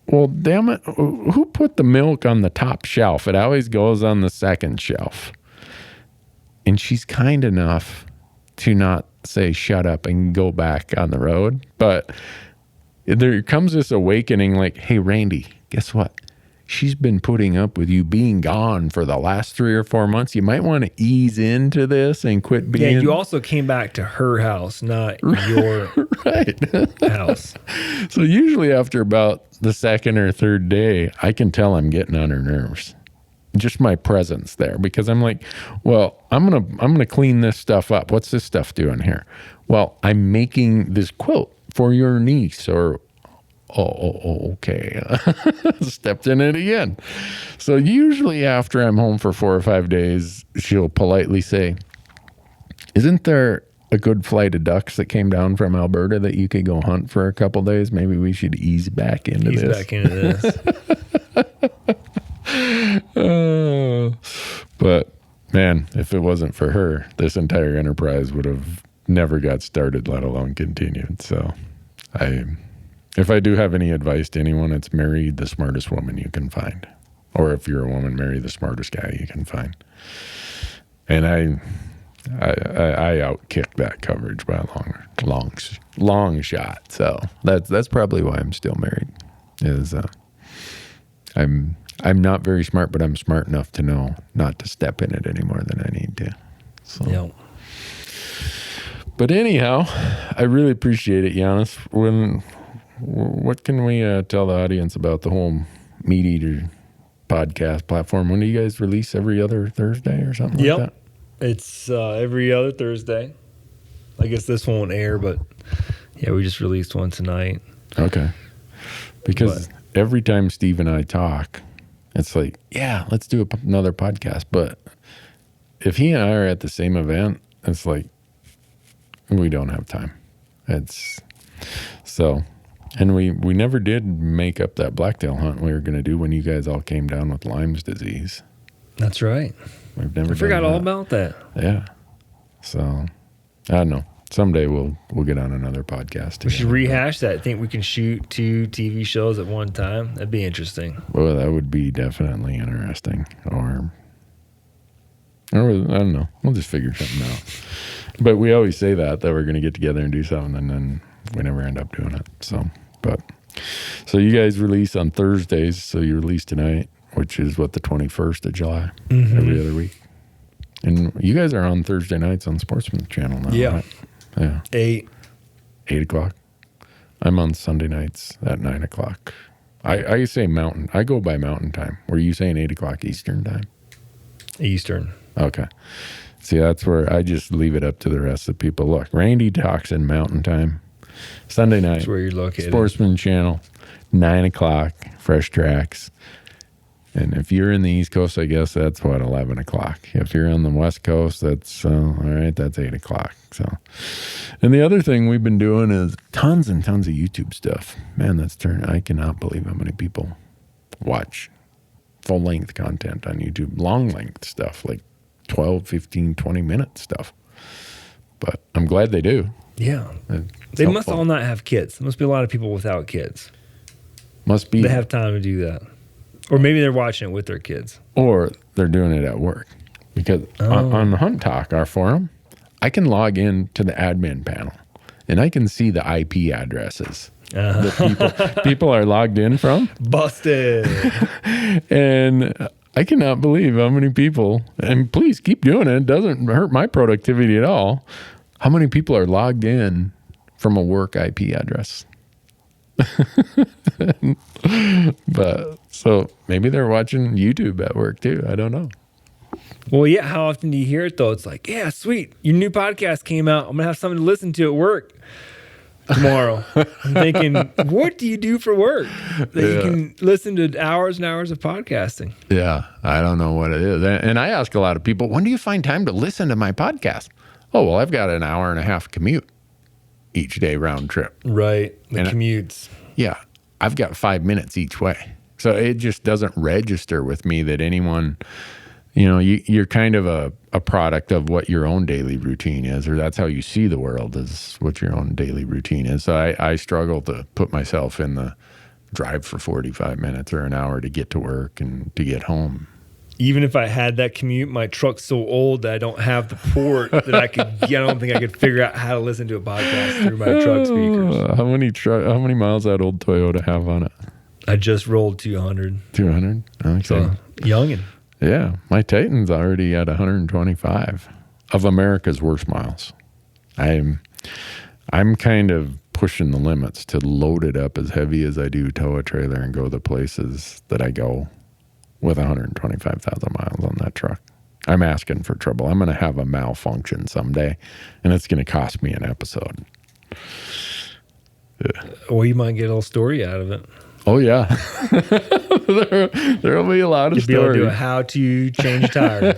well, damn it, who put the milk on the top shelf? It always goes on the second shelf. And she's kind enough to not say shut up and go back on the road. But there comes this awakening like, hey, Randy, guess what? she's been putting up with you being gone for the last 3 or 4 months. You might want to ease into this and quit being. Yeah, you also came back to her house, not your house. So usually after about the second or third day, I can tell I'm getting on her nerves. Just my presence there, because I'm like, well, I'm gonna clean this stuff up. What's this stuff doing here? Well, I'm making this quilt for your niece, or okay. Stepped in it again. So usually after I'm home for 4 or 5 days, she'll politely say, isn't there a good flight of ducks that came down from Alberta that you could go hunt for a couple days? Maybe we should ease back into this. But man, if it wasn't for her, this entire enterprise would have never got started, let alone continued. So if I do have any advice to anyone, it's marry the smartest woman you can find. Or if you're a woman, marry the smartest guy you can find. And I outkicked that coverage by a long shot. So that's probably why I'm still married. Is I'm not very smart, but I'm smart enough to know not to step in it any more than I need to. So. Yep. But anyhow, I really appreciate it, Janis. What can we tell the audience about the whole Meat Eater podcast platform? When do you guys release? Every other Thursday or something like that? It's every other Thursday. I guess this won't air, but yeah, we just released one tonight. Okay. Because every time Steve and I talk, it's like, yeah, let's do another podcast. But if he and I are at the same event, it's like, we don't have time. And we never did make up that blacktail hunt we were going to do when you guys all came down with Lyme's disease. That's right. We've never. I forgot all about that. Yeah. So I don't know. Someday we'll get on another podcast. We should rehash that. I think we can shoot 2 TV shows at one time. That'd be interesting. Well, that would be definitely interesting. Or I don't know. We'll just figure something out. But we always say that we're going to get together and do something, and then we never end up doing it. So you guys release on Thursdays. So you release tonight, which is the 21st of July, every other week. And you guys are on Thursday nights on Sportsman's Channel now, right? Yeah. 8 o'clock. I'm on Sunday nights at 9 o'clock. I say mountain. I go by mountain time. Were you saying 8 o'clock Eastern time? Eastern. Okay. See, that's where I just leave it up to the rest of the people. Look, Randy talks in mountain time. Sunday night. That's where you're located. Sportsman Channel, 9 o'clock, Fresh Tracks. And if you're in the East Coast, I guess that's 11 o'clock. If you're on the West Coast, that's all right. That's 8 o'clock. So, and the other thing we've been doing is tons and tons of YouTube stuff. Man, I cannot believe how many people watch full length content on YouTube, long length stuff, like 12, 15, 20 minute stuff. But I'm glad they do. Yeah. They must all not have kids. There must be a lot of people without kids. Must be. They have time to do that. Or maybe they're watching it with their kids. Or they're doing it at work. Because on Hunt Talk, our forum, I can log in to the admin panel and I can see the IP addresses that people are logged in from. Busted. And I cannot believe how many people, and please keep doing it. It doesn't hurt my productivity at all. How many people are logged in from a work IP address? But so maybe they're watching YouTube at work too. I don't know. Well, yeah. How often do you hear it though? It's like, yeah, sweet. Your new podcast came out. I'm going to have something to listen to at work tomorrow. I'm thinking, what do you do for work that you can listen to hours and hours of podcasting? Yeah. I don't know what it is. And I ask a lot of people, when do you find time to listen to my podcast? Oh, well, I've got an hour and a half commute each day round trip. Right. The commutes. Yeah. I've got 5 minutes each way. So it just doesn't register with me that anyone, you're kind of a product of what your own daily routine is, or that's how you see the world, is what your own daily routine is. So I struggle to put myself in the drive for 45 minutes or an hour to get to work and to get home. Even if I had that commute, my truck's so old that I don't have the port that I don't think I could figure out how to listen to a podcast through my truck speakers. How many miles that old Toyota have on it? I just rolled 200. 200? Okay. So, youngin'. Yeah, my Titan's already at 125 of America's worst miles. I'm kind of pushing the limits to load it up as heavy as I do, tow a trailer, and go the places that I go with 125,000 miles on that truck. I'm asking for trouble. I'm going to have a malfunction someday, and it's going to cost me an episode. Or you might get a little story out of it. Oh, yeah. There'll be a lot of You'll be able to do stories. a how to change a tire,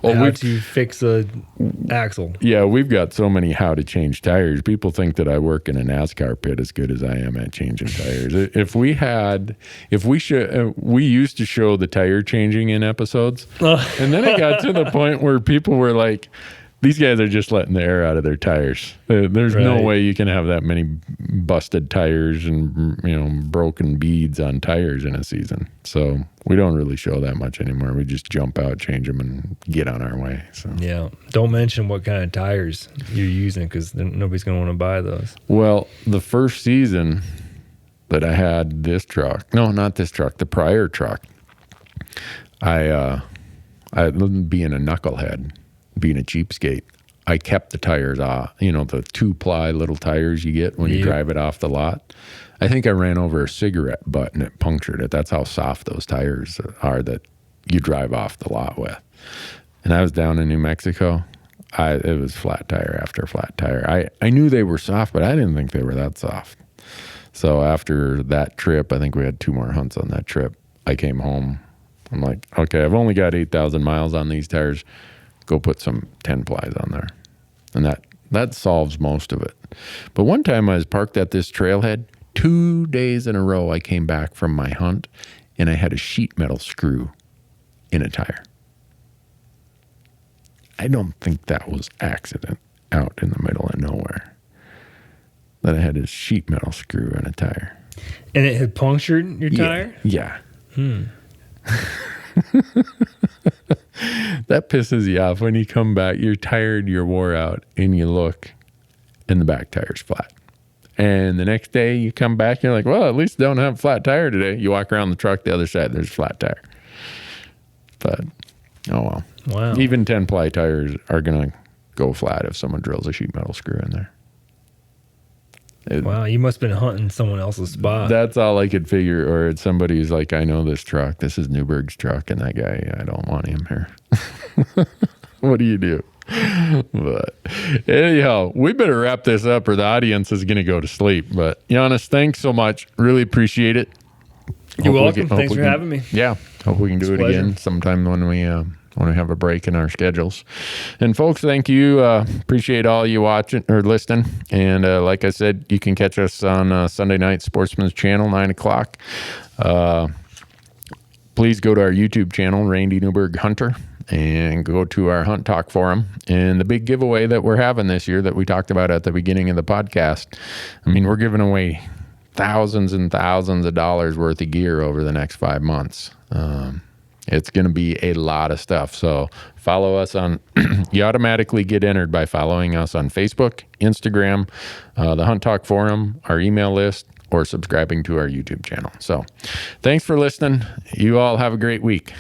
how to fix a axle. Yeah, we've got so many how to change tires. People think that I work in a NASCAR pit as good as I am at changing tires. We used to show the tire changing in episodes, and then it got to the point where people were like, these guys are just letting the air out of their tires. There's no Right. way you can have that many busted tires and broken beads on tires in a season. So we don't really show that much anymore. We just jump out, change them, and get on our way. So Yeah. Don't mention what kind of tires you're using because nobody's going to want to buy those. Well, the first season that I had this truck, no, not this truck, the prior truck, I being a knucklehead, being a cheapskate, I kept the tires off, the 2-ply little tires you get when you drive it off the lot. I think I ran over a cigarette butt and it punctured it. That's how soft those tires are that you drive off the lot with. And I was down in New Mexico. It was flat tire after flat tire. I knew they were soft, but I didn't think they were that soft. So after that trip, I think we had 2 more hunts on that trip. I came home. I'm like, okay, I've only got 8,000 miles on these tires. Go put some 10-plies on there. And that solves most of it. But one time I was parked at this trailhead. 2 days in a row I came back from my hunt and I had a sheet metal screw in a tire. I don't think that was accident out in the middle of nowhere. That I had a sheet metal screw in a tire. And it had punctured your tire? Yeah. That pisses you off when you come back, you're tired, you're wore out, and you look and the back tire's flat. And the next day you come back, you're like, well, at least I don't have a flat tire today. You walk around the truck, the other side, there's a flat tire. But, oh well. Wow. Even 10-ply tires are going to go flat if someone drills a sheet metal screw in there. Wow, you must have been hunting someone else's spot. That's all I could figure. Or it's somebody who's like, I know this truck. This is Newberg's truck, and that guy, I don't want him here. What do you do? But anyhow, we better wrap this up or the audience is going to go to sleep. But Janis, thanks so much. Really appreciate it. You're welcome. Thanks for having me. Yeah. Hope we can do it pleasure. again sometime when we have a break in our schedules. And folks, thank you. Appreciate all you watching or listening. And like I said, you can catch us on Sunday night, Sportsman's Channel, 9:00. Please go to our YouTube channel, Randy Newberg Hunter, and go to our Hunt Talk forum. And the big giveaway that we're having this year that we talked about at the beginning of the podcast, we're giving away thousands and thousands of dollars worth of gear over the next 5 months. It's going to be a lot of stuff. So follow us on, you automatically get entered by following us on Facebook, Instagram, the Hunt Talk forum, our email list, or subscribing to our YouTube channel. So thanks for listening. You all have a great week.